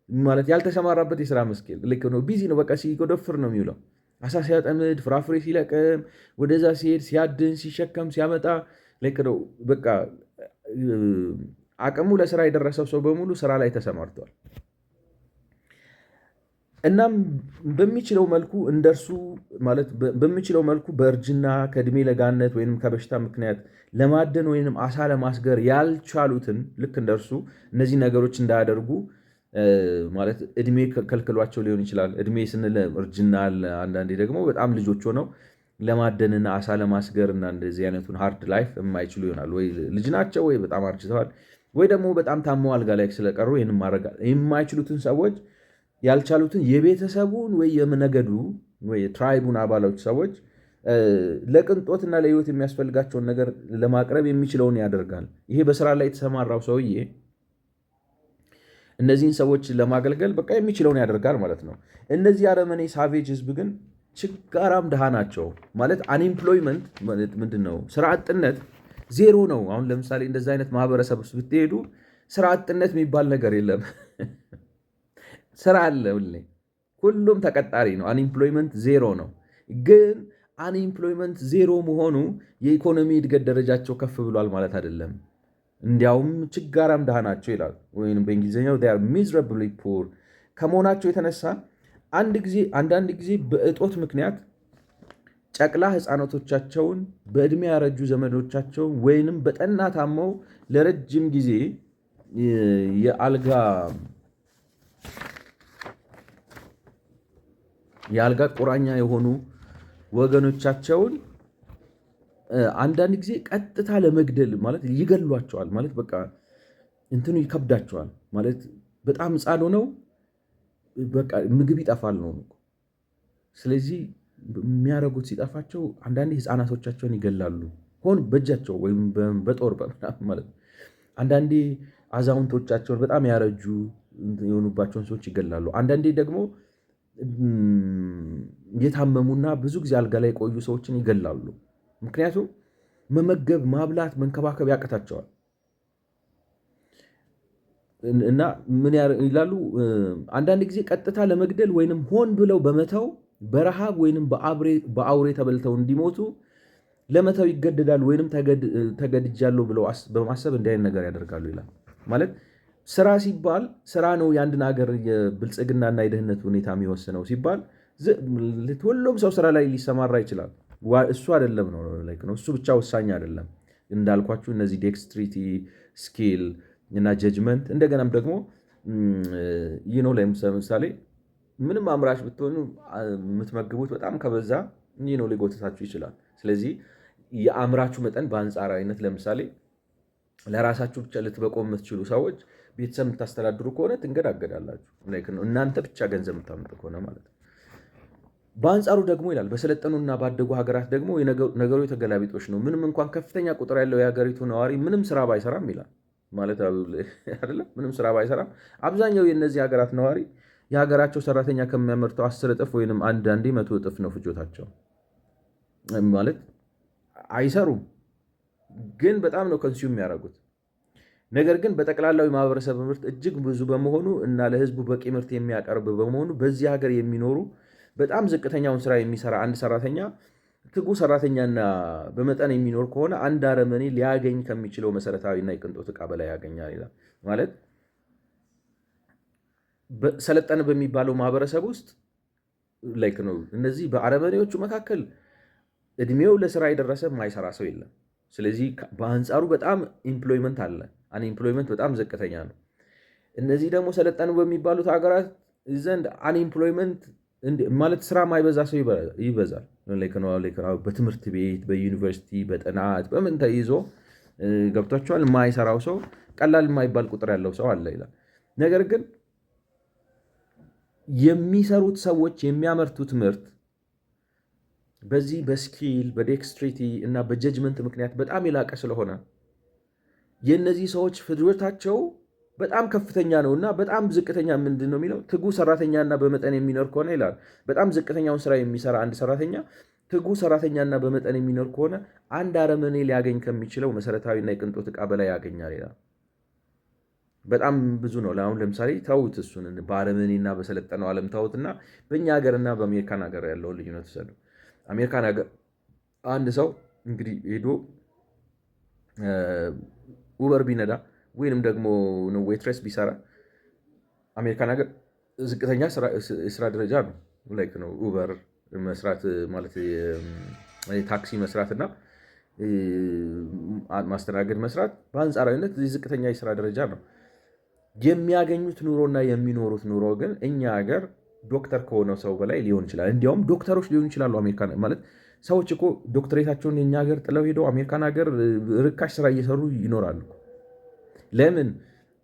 ማለት። ያልተሰማራበት የስራ መስክ ልክ ነው፣ ቢዚ ነው። በቃ ሲጎደፍር ነው የሚውለው። አሳ ሲያጠምድ፣ ፍራፍሬ ሲለቅም፣ ወደዛ ሲሄድ፣ ሲያድን፣ ሲሸከም፣ ሲያመጣ ልክ ነው። በቃ አቅሙ ለስራ የደረሰው ሰው በሙሉ ስራ ላይ ተሰማርቷል። እናም በሚችለው መልኩ እንደርሱ ማለት በሚችለው መልኩ በእርጅና ከእድሜ ለጋነት ወይም ከበሽታ ምክንያት ለማደን ወይም አሳ ለማስገር ያልቻሉትን ልክ እንደርሱ እነዚህ ነገሮች እንዳያደርጉ ማለት እድሜ ከልክሏቸው ሊሆን ይችላል። እድሜ ስንል እርጅና፣ አንዳንዴ ደግሞ በጣም ልጆች ሆነው ለማደንና አሳ ለማስገር እና እንደዚህ አይነቱን ሃርድ ላይፍ የማይችሉ ይሆናል። ወይ ልጅ ናቸው፣ ወይ በጣም አርጅተዋል፣ ወይ ደግሞ በጣም ታመው አልጋ ላይ ስለቀሩ ይህን ማድረግ የማይችሉትን ሰዎች ያልቻሉትን የቤተሰቡን ወይ የነገዱ ወይ የትራይቡን አባሎች ሰዎች ለቅንጦትና ለህይወት የሚያስፈልጋቸውን ነገር ለማቅረብ የሚችለውን ያደርጋል። ይሄ በስራ ላይ የተሰማራው ሰውዬ እነዚህን ሰዎች ለማገልገል በቃ የሚችለውን ያደርጋል ማለት ነው። እነዚህ አረመኔ ሳቬጅ ህዝብ ግን ችጋራም ድሃ ናቸው ማለት። አንኤምፕሎይመንት ምንድን ነው? ስራ አጥነት ዜሮ ነው። አሁን ለምሳሌ እንደዚህ አይነት ማህበረሰብ ውስጥ ብትሄዱ ስራ አጥነት የሚባል ነገር የለም። ስራ አለ ሁሌ፣ ሁሉም ተቀጣሪ ነው። አንኤምፕሎይመንት ዜሮ ነው። ግን አንኤምፕሎይመንት ዜሮ መሆኑ የኢኮኖሚ እድገት ደረጃቸው ከፍ ብሏል ማለት አይደለም። እንዲያውም ችጋራም ድሃ ናቸው ይላል። ወይም በእንግሊዝኛው ሚዝራብሊ ፑር ከመሆናቸው የተነሳ አንዳንድ ጊዜ በእጦት ምክንያት ጨቅላ ህፃናቶቻቸውን በዕድሜ ያረጁ ዘመዶቻቸውን ወይንም በጠና ታመው ለረጅም ጊዜ የአልጋ ቁራኛ የሆኑ ወገኖቻቸውን አንዳንድ ጊዜ ቀጥታ ለመግደል ማለት ይገሏቸዋል ማለት በቃ እንትኑ ይከብዳቸዋል ማለት በጣም ህፃን ሆነው በቃ ምግብ ይጠፋል ነው። ስለዚህ የሚያደርጉት ሲጠፋቸው አንዳንዴ ህፃናቶቻቸውን ይገላሉ፣ ሆን በእጃቸው ወይም በጦር ማለት ነው። አንዳንዴ አዛውንቶቻቸውን በጣም ያረጁ የሆኑባቸውን ሰዎች ይገላሉ። አንዳንዴ ደግሞ የታመሙና ብዙ ጊዜ አልጋ ላይ የቆዩ ሰዎችን ይገላሉ። ምክንያቱም መመገብ፣ ማብላት፣ መንከባከብ ያቅታቸዋል። እና ምን ይላሉ? አንዳንድ ጊዜ ቀጥታ ለመግደል ወይንም ሆን ብለው በመተው በረሃብ ወይንም በአውሬ ተበልተው እንዲሞቱ ለመተው ይገደዳሉ፣ ወይንም ተገድጃለሁ ብለው በማሰብ እንዲህ አይነት ነገር ያደርጋሉ ይላል። ማለት ስራ ሲባል ስራ ነው የአንድን ሀገር የብልጽግናና የደህንነት ሁኔታ የሚወስነው ሲባል ሁሉም ሰው ስራ ላይ ሊሰማራ ይችላል። እሱ አይደለም ነው እሱ ብቻ ወሳኝ አይደለም። እንዳልኳችሁ እነዚህ ዴክስትሪቲ፣ ስኪል እና ጀጅመንት እንደገናም ደግሞ ለምሳሌ ምንም አምራች ብትሆኑ የምትመግቡት በጣም ከበዛ ሊጎትታችሁ ይችላል። ስለዚህ የአምራቹ መጠን በአንጻራዊነት ለምሳሌ ለራሳችሁ ብቻ ልትበቁ የምትችሉ ሰዎች ቤተሰብ የምታስተዳድሩ ከሆነ ትንገዳገዳላችሁ፣ እናንተ ብቻ ገንዘብ የምታመጡ ከሆነ ማለት ነው። በአንጻሩ ደግሞ ይላል በሰለጠኑና ባደጉ ሀገራት ደግሞ ነገሩ የተገላቢጦች ነው። ምንም እንኳን ከፍተኛ ቁጥር ያለው የሀገሪቱ ነዋሪ ምንም ስራ ባይሰራም ይላል ማለት አይደለም። ምንም ስራ ባይሰራም አብዛኛው የእነዚህ ሀገራት ነዋሪ የሀገራቸው ሰራተኛ ከሚያመርተው 10 እጥፍ ወይም አንዳንዴ 100 እጥፍ ነው ፍጆታቸው። ማለት አይሰሩም፣ ግን በጣም ነው ኮንሱም የሚያደርጉት። ነገር ግን በጠቅላላዊ ማህበረሰብ ምርት እጅግ ብዙ በመሆኑ እና ለህዝቡ በቂ ምርት የሚያቀርብ በመሆኑ በዚህ ሀገር የሚኖሩ በጣም ዝቅተኛውን ስራ የሚሰራ አንድ ሰራተኛ ትጉ ሰራተኛና በመጠን የሚኖር ከሆነ አንድ አረመኔ ሊያገኝ ከሚችለው መሰረታዊና የቅንጦት ዕቃ በላይ ያገኛል ይላል። ማለት ሰለጠነ በሚባለው ማህበረሰብ ውስጥ ላይክ ነው። እነዚህ በአረመኔዎቹ መካከል እድሜው ለስራ የደረሰ የማይሰራ ሰው የለም። ስለዚህ በአንጻሩ በጣም ኢምፕሎይመንት አለ። አንኢምፕሎይመንት በጣም ዝቅተኛ ነው። እነዚህ ደግሞ ሰለጠኑ በሚባሉት ሀገራት ዘንድ አንኢምፕሎይመንት ማለት ስራ ማይበዛ ሰው ይበዛል። በትምህርት ቤት፣ በዩኒቨርሲቲ፣ በጥናት በምን ተይዞ ገብቷቸዋል። የማይሰራው ሰው ቀላል የማይባል ቁጥር ያለው ሰው አለ ይላል። ነገር ግን የሚሰሩት ሰዎች የሚያመርቱት ምርት በዚህ በስኪል በዴክስትሪቲ እና በጀጅመንት ምክንያት በጣም የላቀ ስለሆነ የእነዚህ ሰዎች ፍጆታቸው በጣም ከፍተኛ ነው እና በጣም ዝቅተኛ ምንድን ነው የሚለው ትጉ ሰራተኛና በመጠን የሚኖር ከሆነ ይላል። በጣም ዝቅተኛውን ስራ የሚሰራ አንድ ሰራተኛ ትጉ ሰራተኛና በመጠን የሚኖር ከሆነ አንድ አረመኔ ሊያገኝ ከሚችለው መሰረታዊና የቅንጦት ዕቃ በላይ ያገኛል ይላል። በጣም ብዙ ነው። አሁን ለምሳሌ ተውት፣ እሱን በአረመኔና በሰለጠነው ዓለም ተውትና በእኛ ሀገርና በአሜሪካን ሀገር ያለውን ልዩነት ውሰዱ። አሜሪካን ሀገር አንድ ሰው እንግዲህ ሄዶ ኡበር ቢነዳ ወይንም ደግሞ ዌትረስ ቢሰራ አሜሪካን ሀገር ዝቅተኛ የስራ ደረጃ ነው። ላይክ ነው ኡበር መስራት ማለት ታክሲ መስራት እና ማስተናገድ መስራት በአንጻራዊነት ዝቅተኛ የስራ ደረጃ ነው። የሚያገኙት ኑሮና የሚኖሩት ኑሮ ግን እኛ ሀገር ዶክተር ከሆነው ሰው በላይ ሊሆን ይችላል። እንዲያውም ዶክተሮች ሊሆኑ ይችላሉ። አሜሪካን ማለት ሰዎች እኮ ዶክተሬታቸውን የኛ ሀገር ጥለው ሄደው አሜሪካን ሀገር ርካሽ ስራ እየሰሩ ይኖራሉ። ለምን?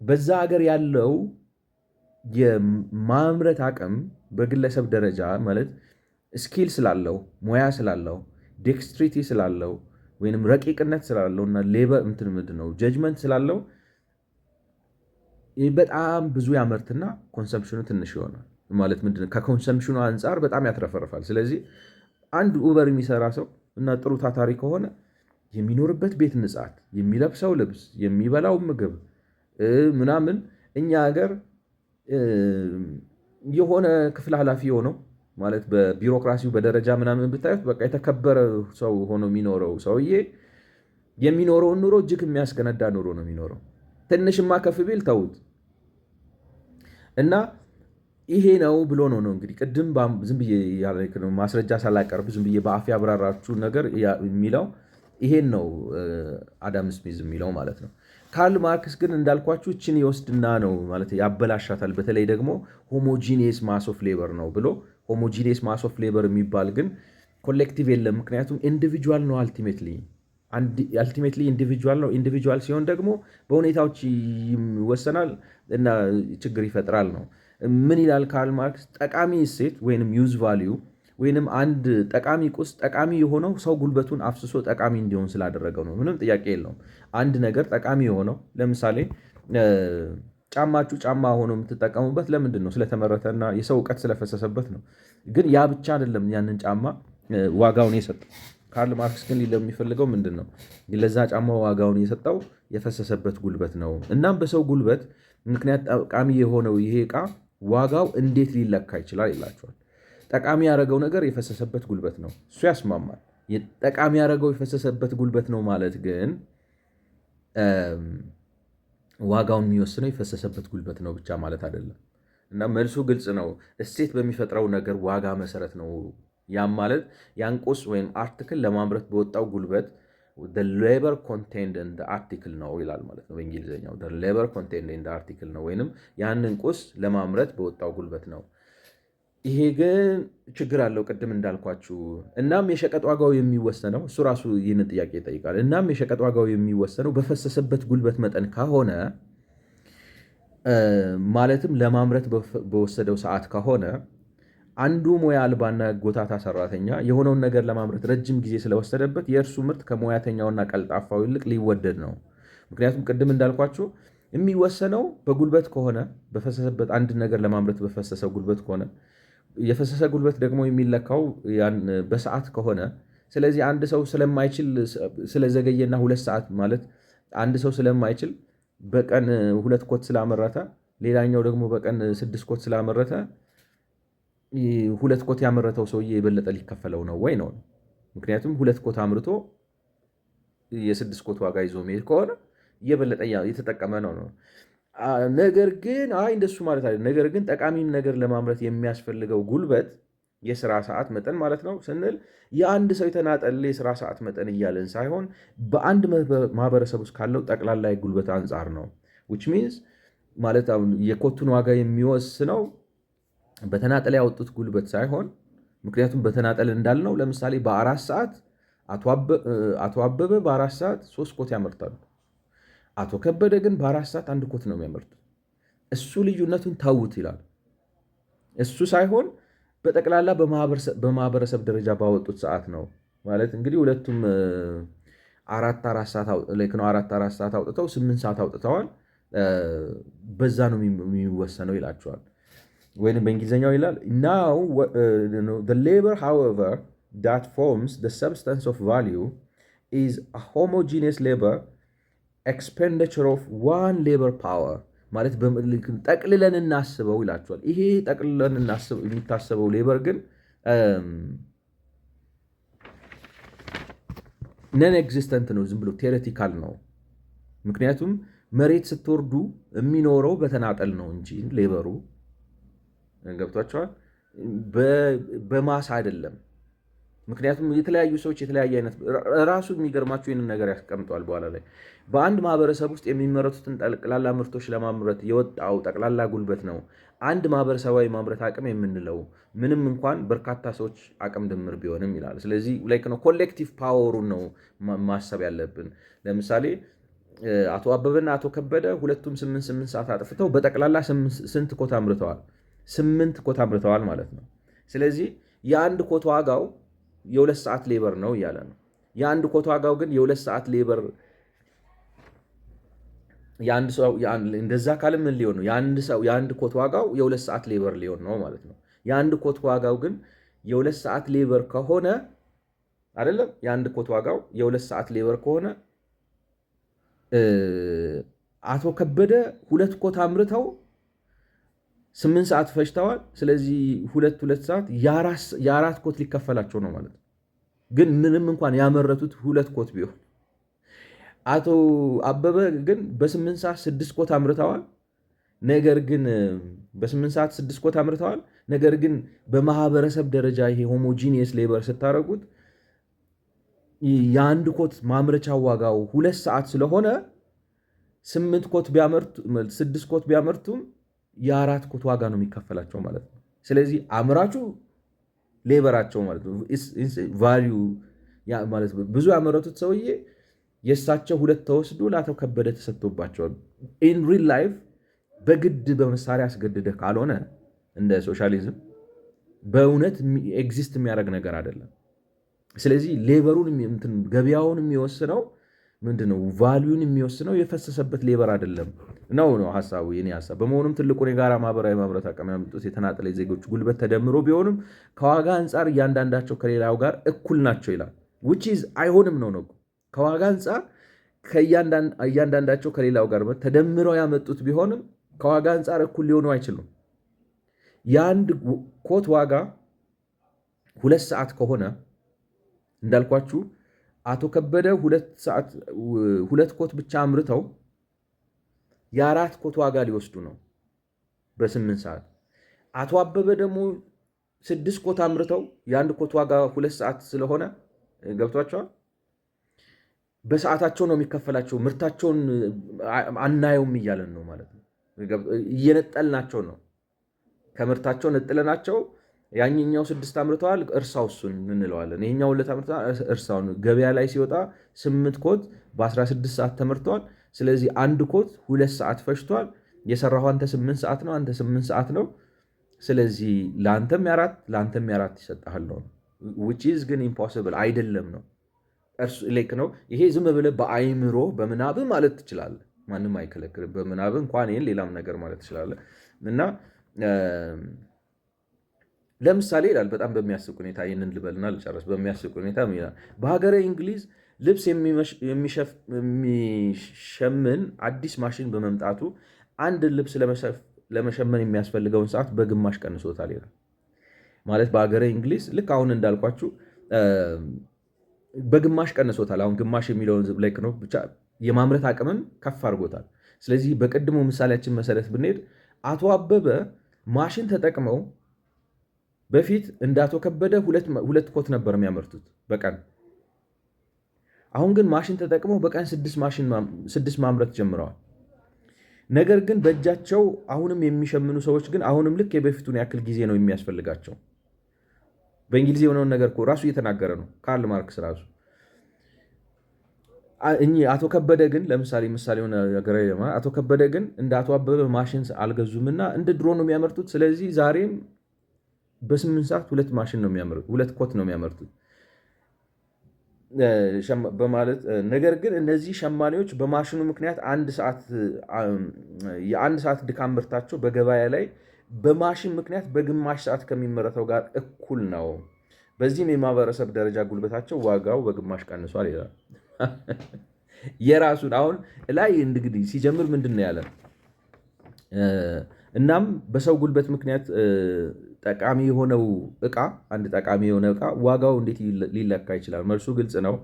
በዛ ሀገር ያለው የማምረት አቅም በግለሰብ ደረጃ ማለት ስኪል ስላለው፣ ሙያ ስላለው፣ ዴክስትሪቲ ስላለው ወይንም ረቂቅነት ስላለው እና ሌበር ምንድን ነው ጀጅመንት ስላለው በጣም ብዙ ያመርትና ኮንሰምፕሽኑ ትንሽ ይሆናል። ማለት ምንድነው ከኮንሰምፕሽኑ አንጻር በጣም ያትረፈርፋል። ስለዚህ አንድ ኡበር የሚሰራ ሰው እና ጥሩ ታታሪ ከሆነ የሚኖርበት ቤት ንጻት፣ የሚለብሰው ልብስ፣ የሚበላው ምግብ ምናምን እኛ ሀገር የሆነ ክፍል ኃላፊ የሆነው ማለት በቢሮክራሲው በደረጃ ምናምን ብታዩት በቃ የተከበረ ሰው ሆኖ የሚኖረው ሰውዬ የሚኖረውን ኑሮ እጅግ የሚያስገነዳ ኑሮ ነው የሚኖረው። ትንሽማ ከፍ ቢል ተውት እና ይሄ ነው ብሎ ነው እንግዲህ ቅድም ዝም ብዬ ማስረጃ ሳላቀርብ ዝም ብዬ በአፍ ያብራራችሁ ነገር የሚለው ይሄን ነው አዳም ስሚዝ የሚለው ማለት ነው። ካርል ማርክስ ግን እንዳልኳችሁ እችን ይወስድና ነው ማለት ያበላሻታል። በተለይ ደግሞ ሆሞጂኒየስ ማስ ኦፍ ሌበር ነው ብሎ ሆሞጂኒየስ ማስ ኦፍ ሌበር የሚባል ግን ኮሌክቲቭ የለም። ምክንያቱም ኢንዲቪጁዋል ነው አልቲሜትሊ ኢንዲቪጁዋል ነው። ኢንዲቪጁዋል ሲሆን ደግሞ በሁኔታዎች ይወሰናል እና ችግር ይፈጥራል ነው። ምን ይላል ካርል ማርክስ? ጠቃሚ እሴት ወይንም ዩዝ ቫሊዩ ወይንም አንድ ጠቃሚ ቁስ ጠቃሚ የሆነው ሰው ጉልበቱን አፍስሶ ጠቃሚ እንዲሆን ስላደረገው ነው። ምንም ጥያቄ የለውም። አንድ ነገር ጠቃሚ የሆነው ለምሳሌ ጫማችሁ ጫማ ሆኖ የምትጠቀሙበት ለምንድን ነው? ስለተመረተና የሰው እውቀት ስለፈሰሰበት ነው። ግን ያ ብቻ አይደለም ያንን ጫማ ዋጋውን የሰጠው። ካርል ማርክስ ግን ሊለው የሚፈልገው ምንድን ነው? ለዛ ጫማ ዋጋውን የሰጠው የፈሰሰበት ጉልበት ነው። እናም በሰው ጉልበት ምክንያት ጠቃሚ የሆነው ይሄ ዕቃ ዋጋው እንዴት ሊለካ ይችላል ይላቸዋል። ጠቃሚ ያደረገው ነገር የፈሰሰበት ጉልበት ነው። እሱ ያስማማል። ጠቃሚ ያደረገው የፈሰሰበት ጉልበት ነው ማለት ግን ዋጋውን የሚወስነው የፈሰሰበት ጉልበት ነው ብቻ ማለት አይደለም። እና መልሱ ግልጽ ነው። እሴት በሚፈጥረው ነገር ዋጋ መሰረት ነው። ያም ማለት ያን ቁስ ወይም አርቲክል ለማምረት በወጣው ጉልበት the labor contained in the article ነው ይላል ማለት ነው በእንግሊዝኛው። the labor contained in the article ነው ወይንም ያንን ቁስ ለማምረት በወጣው ጉልበት ነው። ይሄ ግን ችግር አለው ቅድም እንዳልኳችሁ። እናም የሸቀጥ ዋጋው የሚወሰነው እሱ ራሱ ይህንን ጥያቄ ይጠይቃል። እናም የሸቀጥ ዋጋው የሚወሰነው በፈሰሰበት ጉልበት መጠን ከሆነ ማለትም ለማምረት በወሰደው ሰዓት ከሆነ አንዱ ሙያ አልባና ጎታታ ሰራተኛ የሆነውን ነገር ለማምረት ረጅም ጊዜ ስለወሰደበት የእርሱ ምርት ከሙያተኛውና ቀልጣፋው ይልቅ ሊወደድ ነው። ምክንያቱም ቅድም እንዳልኳችሁ የሚወሰነው በጉልበት ከሆነ በፈሰሰበት አንድ ነገር ለማምረት በፈሰሰው ጉልበት ከሆነ የፈሰሰ ጉልበት ደግሞ የሚለካው በሰዓት ከሆነ ስለዚህ አንድ ሰው ስለማይችል ስለዘገየና 2 ሰዓት ማለት አንድ ሰው ስለማይችል በቀን 2 ኮት ስላመረተ ሌላኛው ደግሞ በቀን 6 ኮት ስላመረተ 2 ኮት ያመረተው ሰውዬ የበለጠ ሊከፈለው ነው ወይ ነው? ምክንያቱም 2 ኮት አምርቶ የ6 ኮት ዋጋ ይዞ መሄድ ከሆነ የበለጠ የተጠቀመ ነው። ነገር ግን እንደሱ ማለት አይደለም። ነገር ግን ጠቃሚም ነገር ለማምረት የሚያስፈልገው ጉልበት የስራ ሰዓት መጠን ማለት ነው ስንል የአንድ ሰው የተናጠል የስራ ሰዓት መጠን እያለን ሳይሆን በአንድ ማህበረሰብ ውስጥ ካለው ጠቅላላ ጉልበት አንጻር ነው። which means ማለት አሁን የኮቱን ዋጋ የሚወስነው በተናጠል ያወጡት ጉልበት ሳይሆን ምክንያቱም በተናጠል እንዳልነው ለምሳሌ በ4 ሰዓት አቶ አበበ በ4 ሰዓት 3 ኮት ያመርታሉ። አቶ ከበደ ግን በ4 ሰዓት 1 ኮት ነው የሚያመርቱት። እሱ ልዩነቱን ታውት ይላል። እሱ ሳይሆን በጠቅላላ በማህበረሰብ ደረጃ ባወጡት ሰዓት ነው ማለት እንግዲህ ሁለቱም 4 ሰዓት አውጥተው 8 ሰዓት አውጥተዋል። በዛ ነው የሚወሰነው ይላቸዋል። ወይም በእንግሊዝኛው ይላል now the labor however that forms the substance of value is a homogeneous labor expenditure of one labor power ማለት ጠቅልለን እናስበው ይላቸዋል። ይሄ ጠቅልለን የሚታሰበው ሌበር ግን ነን ኤግዚስተንት ነው፣ ዝም ብሎ ቴዎሬቲካል ነው። ምክንያቱም መሬት ስትወርዱ የሚኖረው በተናጠል ነው እንጂ ሌበሩ ገብቷቸዋል በማሳ አይደለም። ምክንያቱም የተለያዩ ሰዎች የተለያየ አይነት ራሱ የሚገርማቸው ይህንን ነገር ያስቀምጠዋል በኋላ ላይ በአንድ ማህበረሰብ ውስጥ የሚመረቱትን ጠቅላላ ምርቶች ለማምረት የወጣው ጠቅላላ ጉልበት ነው አንድ ማህበረሰባዊ ማምረት አቅም የምንለው ምንም እንኳን በርካታ ሰዎች አቅም ድምር ቢሆንም ይላል። ስለዚህ ላይክ ነው ኮሌክቲቭ ፓወሩን ነው ማሰብ ያለብን። ለምሳሌ አቶ አበበና አቶ ከበደ ሁለቱም 8 ሰዓት አጥፍተው በጠቅላላ ስንት ኮት አምርተዋል? 8 ኮት አምርተዋል ማለት ነው። ስለዚህ የአንድ ኮት ዋጋው የ2 ሰዓት ሌበር ነው እያለ ነው። የአንድ ኮት ዋጋው ግን የ2 ሰዓት ሌበር የአንድ ሰው እንደዛ ካለ ምን ሊሆን ነው? የአንድ ኮት ዋጋው የ2 ሰዓት ሌበር ሊሆን ነው ማለት ነው። የአንድ ኮት ዋጋው ግን የ2 ሰዓት ሌበር ከሆነ አይደለም። የአንድ ኮት ዋጋው የ2 ሰዓት ሌበር ከሆነ አቶ ከበደ 2 ኮት አምርተው 8 ሰዓት ፈጅተዋል። ስለዚህ 2 ሰዓት የ4 ኮት ሊከፈላቸው ነው ማለት ነው። ግን ምንም እንኳን ያመረቱት 2 ኮት ቢሆን አቶ አበበ ግን በ8 ሰዓት 6 ኮት አምርተዋል። ነገር ግን በ8 ሰዓት 6 ኮት አምርተዋል። ነገር ግን በማህበረሰብ ደረጃ ይሄ ሆሞጂኒየስ ሌበር ስታደርጉት የአንድ ኮት ማምረቻ ዋጋው 2 ሰዓት ስለሆነ 8 ኮት ቢያመርቱ 6 ኮት ቢያመርቱም የ4 ኮት ዋጋ ነው የሚከፈላቸው ማለት ነው። ስለዚህ አምራቹ ሌበራቸው ማለት ነው ቫልዩ ማለት ብዙ ያመረቱት ሰውዬ የእሳቸው 2 ተወስዶ ለአቶ ከበደ ተሰጥቶባቸዋል። ኢን ሪል ላይፍ በግድ በመሳሪያ አስገድደህ ካልሆነ እንደ ሶሻሊዝም በእውነት ኤግዚስት የሚያደርግ ነገር አይደለም። ስለዚህ ሌበሩን ገበያውን የሚወስነው ምንድነው? ቫልዩን የሚወስነው የፈሰሰበት ሌበር አይደለም ነው ሐሳቡ፣ የኔ ሐሳብ። በመሆኑም ትልቁን የጋራ ማህበራዊ ማምረት አቅም ያመጡት የተናጠለ ዜጎች ጉልበት ተደምሮ ቢሆንም ከዋጋ አንጻር እያንዳንዳቸው ከሌላው ጋር እኩል ናቸው ይላል። which is አይሆንም ነው ከዋጋ አንጻር እያንዳንዳቸው ከሌላው ጋር ተደምረው ያመጡት ቢሆንም ከዋጋ አንጻር እኩል ሊሆኑ አይችሉም። የአንድ ኮት ዋጋ 2 ሰዓት ከሆነ እንዳልኳችሁ አቶ ከበደ 2 ኮት ብቻ አምርተው የ4 ኮት ዋጋ ሊወስዱ ነው በ8 ሰዓት። አቶ አበበ ደግሞ 6 ኮት አምርተው የአንድ ኮት ዋጋ 2 ሰዓት ስለሆነ ገብቷቸዋል። በሰዓታቸው ነው የሚከፈላቸው። ምርታቸውን አናየውም እያለን ነው ማለት ነው። እየነጠልናቸው ነው። ከምርታቸው ነጥለናቸው ያኛው 6 አምርተዋል እርሳው እሱን እንለዋለን። ይሄኛው 2 አምርተዋል እርሳውን። ገበያ ላይ ሲወጣ 8 ኮት በ16 ሰዓት ተመርተዋል። ስለዚህ አንድ ኮት 2 ሰዓት ፈጅቷል። የሰራው አንተ 8 ሰዓት ነው፣ አንተ 8 ሰዓት ነው። ስለዚህ ለአንተም ለአንተም 4 ይሰጣል ነው። which is ግን impossible አይደለም ነው ሌክ ነው። ይሄ ዝም ብለህ በአይምሮ በምናብ ማለት ትችላለህ። ማንም አይከለክልም። በምናብ እንኳን ይሄን ሌላም ነገር ማለት ትችላለህ። እና ለምሳሌ ይላል በጣም በሚያስቅ ሁኔታ ይህንን ልበልና ልጨርስ። በሚያስቅ ሁኔታ ይላል በሀገረ እንግሊዝ ልብስ የሚሸምን አዲስ ማሽን በመምጣቱ አንድ ልብስ ለመሸመን የሚያስፈልገውን ሰዓት በግማሽ ቀንሶታል ይላል። ማለት በሀገረ እንግሊዝ ልክ አሁን እንዳልኳችሁ በግማሽ ቀንሶታል። አሁን ግማሽ የሚለውን ላይክ ነው ብቻ የማምረት አቅምም ከፍ አድርጎታል። ስለዚህ በቅድሞ ምሳሌያችን መሰረት ብንሄድ አቶ አበበ ማሽን ተጠቅመው በፊት እንደ አቶ ከበደ ሁለት ኮት ነበር የሚያመርቱት በቀን። አሁን ግን ማሽን ተጠቅመው በቀን 6 ማምረት ጀምረዋል። ነገር ግን በእጃቸው አሁንም የሚሸምኑ ሰዎች ግን አሁንም ልክ የበፊቱን ያክል ጊዜ ነው የሚያስፈልጋቸው። በእንግሊዝ የሆነውን ነገር እኮ ራሱ እየተናገረ ነው ካርል ማርክስ ራሱ። አቶ ከበደ ግን ለምሳሌ ሆነ ነገር አቶ ከበደ ግን እንደ አቶ አበበ ማሽን አልገዙምና እንደ ድሮ ነው የሚያመርቱት። ስለዚህ ዛሬም በ8 ሰዓት 2 ኮት ነው የሚያመርቱት በማለት ነገር ግን እነዚህ ሸማኔዎች በማሽኑ ምክንያት የአንድ ሰዓት ድካም ምርታቸው በገበያ ላይ በማሽን ምክንያት በግማሽ ሰዓት ከሚመረተው ጋር እኩል ነው። በዚህም የማህበረሰብ ደረጃ ጉልበታቸው ዋጋው በግማሽ ቀንሷል ይላል። የራሱን አሁን ላይ እንግዲህ ሲጀምር ምንድን ነው ያለ? እናም በሰው ጉልበት ምክንያት ጠቃሚ የሆነው አንድ ጠቃሚ የሆነ ዕቃ ዋጋው እንዴት ሊለካ ይችላል? መልሱ ግልጽ ነው።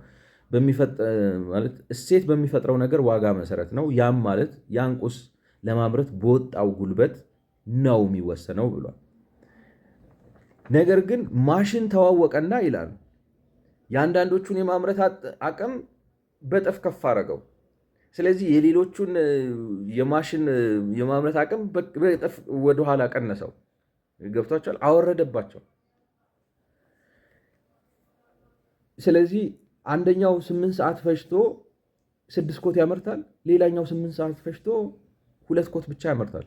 እሴት በሚፈጥረው ነገር ዋጋ መሰረት ነው። ያም ማለት ያን ቁስ ለማምረት በወጣው ጉልበት ነው የሚወሰነው ብሏል። ነገር ግን ማሽን ተዋወቀና ይላል የአንዳንዶቹን የማምረት አቅም በጥፍ ከፍ አደረገው። ስለዚህ የሌሎቹን የማሽን የማምረት አቅም በጥፍ ወደኋላ ቀነሰው። ገብቷቸዋል፣ አወረደባቸው። ስለዚህ አንደኛው 8 ሰዓት ፈጅቶ 6 ኮት ያመርታል፣ ሌላኛው 8 ሰዓት ፈጅቶ 2 ኮት ብቻ ያመርታል።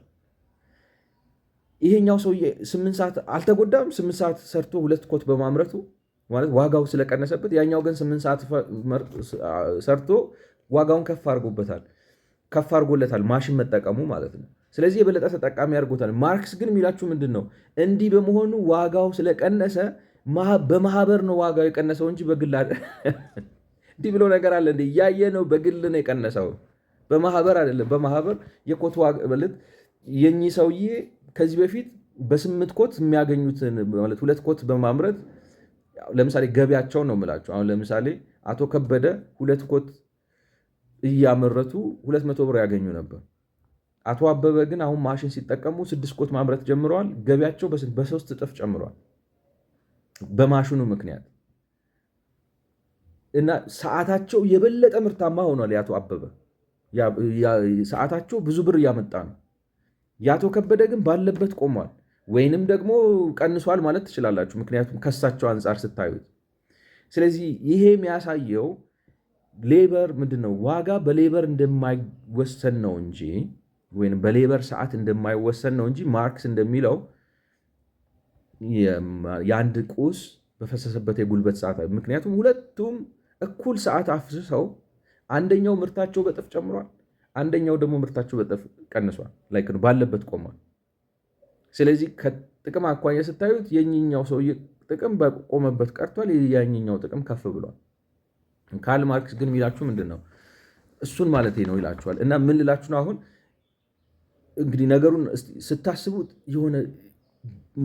ይሄኛው ሰውዬ 8 ሰዓት አልተጎዳም። 8 ሰዓት ሰርቶ 2 ኮት በማምረቱ ማለት ዋጋው ስለቀነሰበት፣ ያኛው ግን 8 ሰዓት ሰርቶ ዋጋውን ከፍ አድርጎለታል ማሽን መጠቀሙ ማለት ነው። ስለዚህ የበለጠ ተጠቃሚ አድርጎታል። ማርክስ ግን የሚላችሁ ምንድን ነው? እንዲህ በመሆኑ ዋጋው ስለቀነሰ በማህበር ነው ዋጋው የቀነሰው እንጂ በግል እንዲህ ብሎ ነገር አለ እንደ እያየ ነው። በግል ነው የቀነሰው፣ በማህበር አይደለም። በማህበር የኮት ዋጋ የኚህ ሰውዬ ከዚህ በፊት በ8 ኮት የሚያገኙትን ማለት 2 ኮት በማምረት ለምሳሌ ገቢያቸው ነው የምላቸው። አሁን ለምሳሌ አቶ ከበደ 2 ኮት እያመረቱ 200 ብር ያገኙ ነበር። አቶ አበበ ግን አሁን ማሽን ሲጠቀሙ 6 ኮት ማምረት ጀምረዋል። ገቢያቸው በ3 እጥፍ ጨምሯል በማሽኑ ምክንያት እና ሰዓታቸው የበለጠ ምርታማ ሆኗል። የአቶ አበበ ሰዓታቸው ብዙ ብር እያመጣ ነው። የአቶ ከበደ ግን ባለበት ቆሟል፣ ወይንም ደግሞ ቀንሷል ማለት ትችላላችሁ፣ ምክንያቱም ከሳቸው አንጻር ስታዩት። ስለዚህ ይሄ የሚያሳየው ሌበር ምንድነው? ዋጋ በሌበር እንደማይወሰን ነው እንጂ ወይም በሌበር ሰዓት እንደማይወሰን ነው እንጂ ማርክስ እንደሚለው የአንድ ቁስ በፈሰሰበት የጉልበት ሰዓት፣ ምክንያቱም ሁለቱም እኩል ሰዓት አፍስሰው አንደኛው ምርታቸው በጥፍ ጨምሯል፣ አንደኛው ደግሞ ምርታቸው በጥፍ ቀንሷል፣ ላይክ ባለበት ቆሟል። ስለዚህ ከጥቅም አኳያ ስታዩት የኛው ሰውዬ ጥቅም በቆመበት ቀርቷል፣ ያኛው ጥቅም ከፍ ብሏል። ካርል ማርክስ ግን የሚላችሁ ምንድን ነው? እሱን ማለት ነው ይላችኋል። እና ምን ልላችሁ ነው አሁን እንግዲህ ነገሩን ስታስቡት የሆነ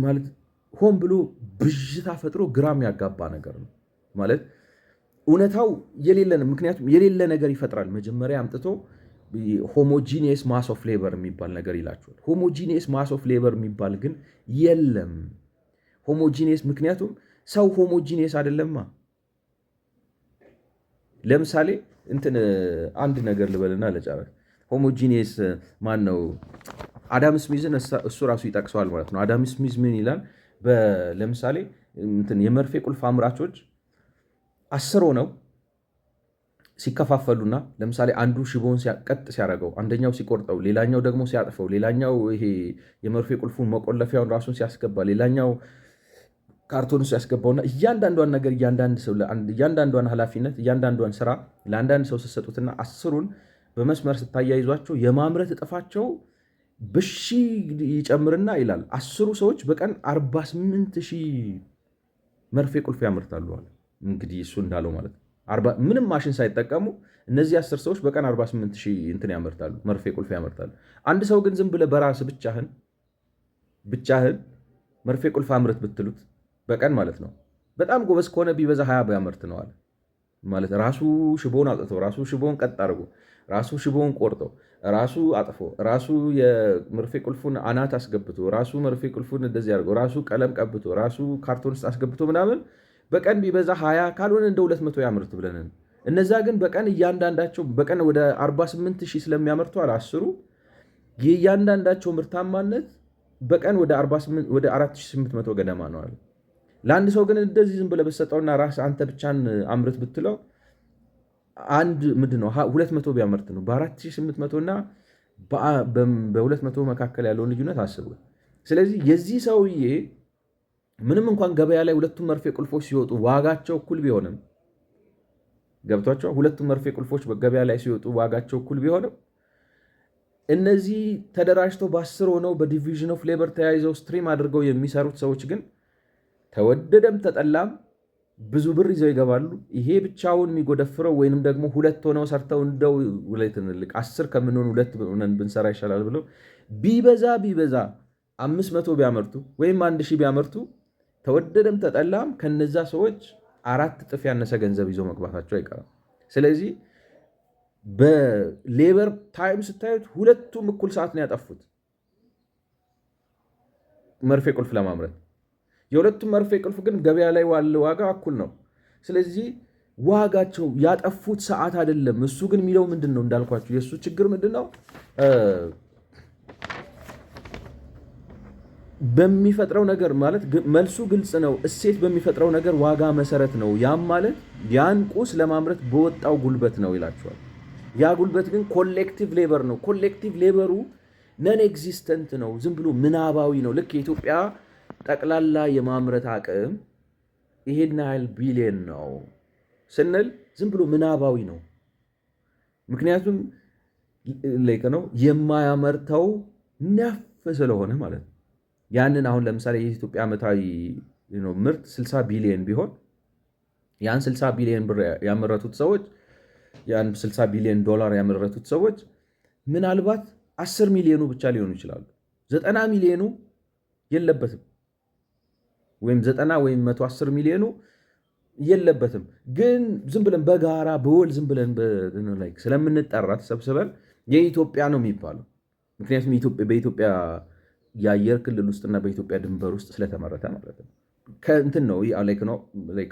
ማለት ሆን ብሎ ብዥታ ፈጥሮ ግራም ያጋባ ነገር ነው ማለት እውነታው የሌለ ነው። ምክንያቱም የሌለ ነገር ይፈጥራል። መጀመሪያ አምጥቶ ሆሞጂኒየስ ማስ ኦፍ ሌበር የሚባል ነገር ይላችኋል። ሆሞጂኒየስ ማስ ኦፍ ሌበር የሚባል ግን የለም። ሆሞጂኒየስ ምክንያቱም ሰው ሆሞጂኒየስ አይደለማ። ለምሳሌ አንድ ነገር ልበልና ለጨረስ ሆሞጂኒየስ ማን ነው? አዳም ስሚዝን እሱ ራሱ ይጠቅሰዋል ማለት ነው። አዳም ስሚዝ ምን ይላል? ለምሳሌ የመርፌ ቁልፍ አምራቾች 10 ሆነው ሲከፋፈሉና ለምሳሌ አንዱ ሽቦውን ቀጥ ሲያደርገው፣ አንደኛው ሲቆርጠው፣ ሌላኛው ደግሞ ሲያጥፈው፣ ሌላኛው ይሄ የመርፌ ቁልፉን መቆለፊያውን ራሱን ሲያስገባ፣ ሌላኛው ካርቶን ሲያስገባውና እያንዳንዷን ነገር እያንዳንዷን ኃላፊነት እያንዳንዷን ስራ ለአንዳንድ ሰው ስትሰጡትና 10ሩን በመስመር ስታያይዟቸው የማምረት እጥፋቸው በሺ ይጨምርና ይላል 10 ሰዎች በቀን 48,000 መርፌ ቁልፍ ያመርታሉ አለ። እንግዲህ እሱ እንዳለው ማለት ነው። ምንም ማሽን ሳይጠቀሙ እነዚህ 10 ሰዎች በቀን 48,000 እንትን ያመርታሉ፣ መርፌ ቁልፍ ያመርታሉ። አንድ ሰው ግን ዝም ብለህ በራስ ብቻህን መርፌ ቁልፍ አምርት ብትሉት በቀን ማለት ነው በጣም ጎበዝ ከሆነ ቢበዛ 20 ቢያመርት ነው አለ። ማለት ራሱ ሽቦውን አውጥቶ ራሱ ሽቦውን ቀጥ አድርጎ ራሱ ሽቦውን ቆርጦ ራሱ አጥፎ ራሱ የመርፌ ቁልፉን አናት አስገብቶ ራሱ መርፌ ቁልፉን እንደዚህ አድርጎ ራሱ ቀለም ቀብቶ ራሱ ካርቶን ውስጥ አስገብቶ ምናምን በቀን ቢበዛ 20 ካልሆነ እንደ 200 ያምርት ብለን። እነዛ ግን በቀን እያንዳንዳቸው በቀን ወደ 48,000 ስለሚያመርቱ አለ አስሩ የእያንዳንዳቸው ምርታማነት በቀን ወደ 4,800 ገደማ ነው አለ። ለአንድ ሰው ግን እንደዚህ ዝም ብለህ በሰጠውና ራስ አንተ ብቻን አምርት ብትለው አንድ ምንድን ነው 200 ቢያመርት ነው። በ4,800 እና በ200 መካከል ያለውን ልዩነት አስቡ። ስለዚህ የዚህ ሰውዬ ምንም እንኳን ገበያ ላይ ሁለቱም መርፌ ቁልፎች ሲወጡ ዋጋቸው እኩል ቢሆንም ገብቷቸው ሁለቱም መርፌ ቁልፎች በገበያ ላይ ሲወጡ ዋጋቸው እኩል ቢሆንም እነዚህ ተደራጅተው በ10 ሆነው በዲቪዥን ኦፍ ሌበር ተያይዘው ስትሪም አድርገው የሚሰሩት ሰዎች ግን ተወደደም ተጠላም ብዙ ብር ይዘው ይገባሉ። ይሄ ብቻውን የሚጎደፍረው ወይንም ደግሞ ሁለት ሆነው ሰርተው እንደው ትንልቅ 10 ከምንሆን 2 ሆነን ብንሰራ ይሻላል ብለው ቢበዛ 500 ቢያመርቱ ወይም 1,000 ቢያመርቱ ተወደደም ተጠላም ከነዛ ሰዎች 4 እጥፍ ያነሰ ገንዘብ ይዘው መግባታቸው አይቀርም። ስለዚህ በሌበር ታይም ስታዩት ሁለቱም እኩል ሰዓት ነው ያጠፉት መርፌ ቁልፍ ለማምረት። የሁለቱም መርፌ ቁልፍ ግን ገበያ ላይ ዋለ ዋጋ እኩል ነው። ስለዚህ ዋጋቸው ያጠፉት ሰዓት አይደለም። እሱ ግን የሚለው ምንድን ነው እንዳልኳቸው የእሱ ችግር ምንድን ነው በሚፈጥረው ነገር ማለት መልሱ ግልጽ ነው። እሴት በሚፈጥረው ነገር ዋጋ መሰረት ነው። ያም ማለት ያን ቁስ ለማምረት በወጣው ጉልበት ነው ይላቸዋል። ያ ጉልበት ግን ኮሌክቲቭ ሌበር ነው። ኮሌክቲቭ ሌበሩ ነን ኤግዚስተንት ነው። ዝም ብሎ ምናባዊ ነው። ልክ የኢትዮጵያ ጠቅላላ የማምረት አቅም ይሄን ያህል ቢሊየን ነው ስንል ዝም ብሎ ምናባዊ ነው። ምክንያቱም ላይክ ነው የማያመርተው ነፍ ስለሆነ ማለት ነው። ያንን አሁን ለምሳሌ የኢትዮጵያ ዓመታዊ ምርት 60 ቢሊየን ቢሆን ያን 60 ቢሊየን ብር ያመረቱት ሰዎች ያን 60 ቢሊየን ዶላር ያመረቱት ሰዎች ምናልባት 10 ሚሊዮኑ ብቻ ሊሆኑ ይችላሉ። 90 ሚሊዮኑ የለበትም ወይም 90 ወይም 110 ሚሊዮኑ የለበትም። ግን ዝም ብለን በጋራ በወል ዝም ብለን ስለምንጠራ ተሰብስበን የኢትዮጵያ ነው የሚባለው። ምክንያቱም በኢትዮጵያ የአየር ክልል ውስጥና በኢትዮጵያ ድንበር ውስጥ ስለተመረተ ማለት ነው። ከእንትን ነው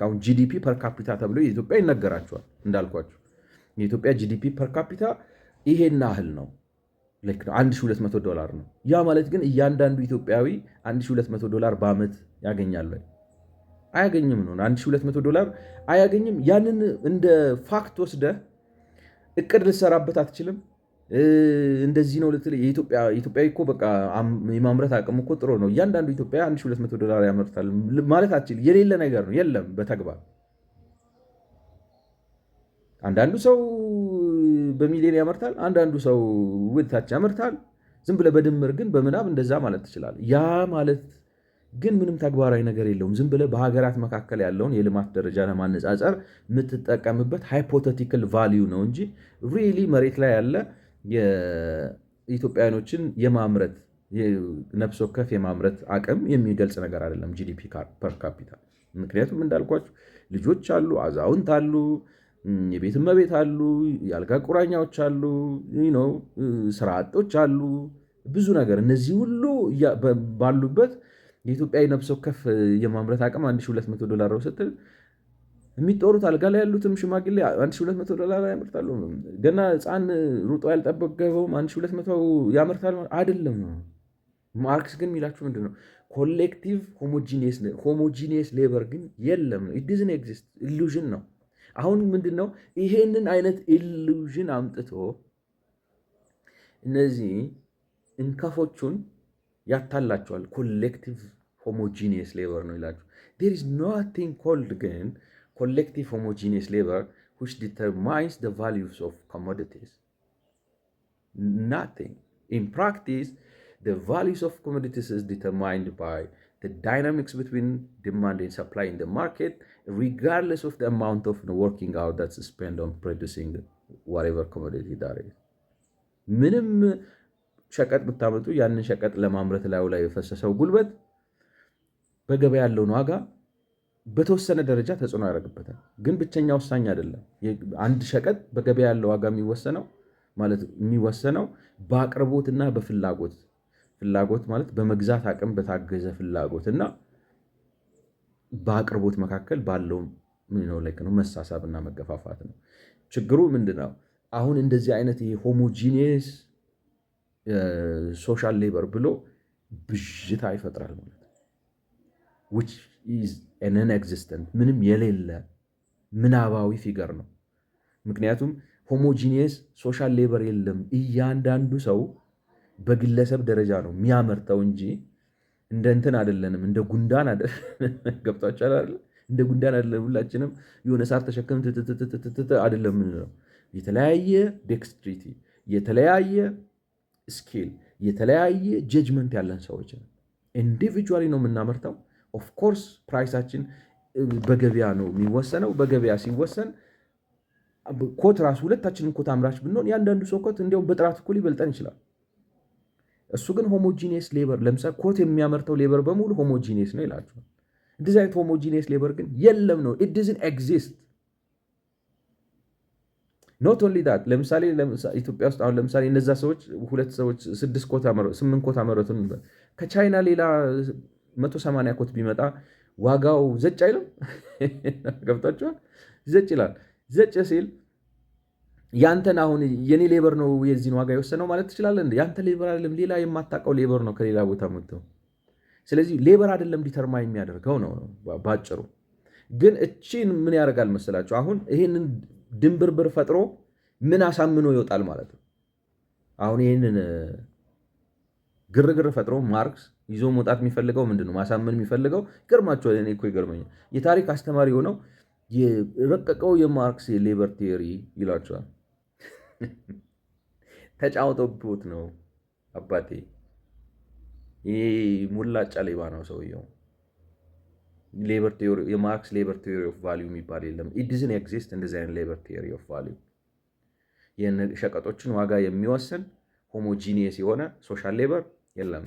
አሁን ጂዲፒ ፐር ካፒታ ተብሎ የኢትዮጵያ ይነገራቸዋል። እንዳልኳቸው የኢትዮጵያ ጂዲፒ ፐር ካፒታ ይሄን ያህል ነው፣ $1,200 ነው። ያ ማለት ግን እያንዳንዱ ኢትዮጵያዊ $1,200 በዓመት ያገኛል? አያገኝም ነው። $1,200 አያገኝም። ያንን እንደ ፋክት ወስደህ እቅድ ልትሰራበት አትችልም። እንደዚህ ነው ልትል ኢትዮጵያዊ እኮ በቃ የማምረት አቅም እኮ ጥሩ ነው፣ እያንዳንዱ ኢትዮጵያ $1,200 ያመርታል ማለት አትችል። የሌለ ነገር ነው። የለም በተግባር አንዳንዱ ሰው በሚሊዮን ያመርታል፣ አንዳንዱ ሰው ወደታች ያመርታል። ዝም ብለህ በድምር ግን በምናብ እንደዛ ማለት ትችላለህ። ያ ማለት ግን ምንም ተግባራዊ ነገር የለውም። ዝም ብለህ በሀገራት መካከል ያለውን የልማት ደረጃ ለማነጻጸር የምትጠቀምበት ሃይፖቴቲካል ቫሊዩ ነው እንጂ ሪሊ መሬት ላይ ያለ የኢትዮጵያውያኖችን የማምረት ነፍስ ወከፍ የማምረት አቅም የሚገልጽ ነገር አይደለም ጂዲፒ ፐር ካፒታ። ምክንያቱም እንዳልኳችሁ ልጆች አሉ፣ አዛውንት አሉ፣ የቤት እመቤት አሉ፣ የአልጋ ቁራኛዎች አሉ፣ ስራ አጦች አሉ፣ ብዙ ነገር። እነዚህ ሁሉ ባሉበት የኢትዮጵያዊ ነፍስ ወከፍ የማምረት አቅም $1,200 ነው ስትል የሚጦሩት አልጋ ላይ ያሉትም ሽማግሌ $1,200 ያመርታሉ። ገና ሕፃን ሩጦ ያልጠበቀውም $1,200 ያመርታል አይደለም። ማርክስ ግን የሚላችሁ ምንድን ነው? ኮሌክቲቭ ሆሞጂኒየስ ሌበር ግን የለም ነው። ኢት ዶዝንት ኤግዚስት፣ ኢሉዥን ነው። አሁን ምንድን ነው ይሄንን አይነት ኢሉዥን አምጥቶ እነዚህ እንከፎቹን ያታላቸዋል። ኮሌክቲቭ ሆሞጂኒየስ ሌበር ነው ይላችሁ። ዴር ኢዝ ኖቲንግ ኮልድ ግን collective homogeneous labor which determines the values of commodities. Nothing. In practice, the values of commodities is determined by the dynamics between demand and supply in the market, regardless of the amount of working out that's spent on producing whatever commodity that is. ምንም ሸቀጥ ብታመጡ ያንን ሸቀጥ ለማምረት ላይ የፈሰሰው ጉልበት በገበያ ያለውን ዋጋ በተወሰነ ደረጃ ተጽዕኖ ያደርግበታል። ግን ብቸኛ ወሳኝ አይደለም። አንድ ሸቀጥ በገበያ ያለው ዋጋ የሚወሰነው በአቅርቦትና በፍላጎት ማለት በመግዛት አቅም በታገዘ ፍላጎት እና በአቅርቦት መካከል ባለው መሳሳብና መገፋፋት ነው። ችግሩ ምንድነው? አሁን እንደዚህ አይነት ሆሞጂኒየስ ሶሻል ሌበር ብሎ ብዥታ ይፈጥራል ማለት ነው። which is an non-existent ምንም የሌለ ምናባዊ ፊገር ነው። ምክንያቱም ሆሞጂኒየስ ሶሻል ሌበር የለም። እያንዳንዱ ሰው በግለሰብ ደረጃ ነው የሚያመርተው እንጂ እንደ እንትን አይደለንም። እንደ ጉንዳን አይደለም። ገብቷችኋል አይደል? እንደ ጉንዳን አይደለም። ሁላችንም የሆነ ሳር ተሸክም አይደለም ነው። የተለያየ ዴክስትሪቲ፣ የተለያየ ስኪል፣ የተለያየ ጀጅመንት ያለን ሰዎች ነው። ኢንዲቪጁዋሊ ነው የምናመርተው። ኦፍ ኮርስ ፕራይሳችን በገበያ ነው የሚወሰነው። በገበያ ሲወሰን ኮት ራሱ ሁለታችንም ኮት አምራች ብንሆን ያንዳንዱ ሰው ኮት እንዲያውም በጥራት እኩል ሊበልጠን ይችላል። እሱ ግን ሆሞጂኒየስ ሌበር፣ ለምሳሌ ኮት የሚያመርተው ሌበር በሙሉ ሆሞጂኒየስ ነው ይላቸዋል። እንደዚህ አይነት ሆሞጂኒየስ ሌበር ግን የለም ነው። ኢት ዶዝንት ኤግዚስት። ኖት ኦንሊ ዳት። ለምሳሌ ኢትዮጵያ ውስጥ አሁን ለምሳሌ እነዛ ሰዎች 8 ኮት አመረቱን። ከቻይና ሌላ 180 ኮት ቢመጣ ዋጋው ዘጭ አይልም? ገብታችኋል? ዘጭ ይላል። ዘጭ ሲል ያንተን አሁን የኔ ሌበር ነው የዚህን ዋጋ የወሰነው ማለት ትችላለህ እንዴ? ያንተ ሌበር አይደለም፣ ሌላ የማታውቀው ሌበር ነው ከሌላ ቦታ መጥተው። ስለዚህ ሌበር አይደለም ዲተርማይን የሚያደርገው ነው ባጭሩ። ግን እቺን ምን ያደርጋል መሰላችሁ? አሁን ይሄንን ድንብርብር ፈጥሮ ምን አሳምኖ ይወጣል ማለት ነው። አሁን ይሄንን ግርግር ፈጥሮ ማርክስ ይዞ መውጣት የሚፈልገው ምንድነው? ማሳመን የሚፈልገው ይገርማችኋል። እኔ እኮ ይገርመኛል። የታሪክ አስተማሪ ሆነው የረቀቀው የማርክስ የሌበር ቲዮሪ ይላቸዋል። ተጫውቶበት ነው አባቴ። ይሄ ሙላጫ ሌባ ነው ሰውየው። ሌበር ቲዮሪ፣ የማርክስ ሌበር ቲዮሪ ኦፍ ቫሊዩ የሚባል የለም። ኢት ዶዝንት ኤግዚስት። እንደዚህ አይነት ሌበር ቲዮሪ ኦፍ ቫሊዩ የሸቀጦችን ዋጋ የሚወስን ሆሞጂኒየስ የሆነ ሶሻል ሌበር የለም።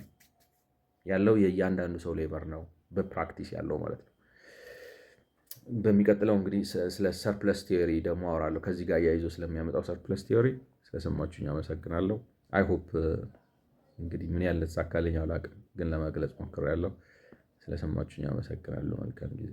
ያለው የእያንዳንዱ ሰው ሌበር ነው በፕራክቲስ ያለው ማለት ነው። በሚቀጥለው እንግዲህ ስለ ሰርፕለስ ቲዮሪ ደግሞ አወራለሁ። ከዚህ ጋር እያይዞ ስለሚያመጣው ሰርፕለስ ቲዮሪ ስለሰማችሁኝ አመሰግናለሁ። አይ ሆፕ እንግዲህ ምን ያህል ተሳካልኝ አላውቅም፣ ግን ለመግለጽ ሞክሬያለሁ። ስለሰማችሁኝ አመሰግናለሁ። መልካም ጊዜ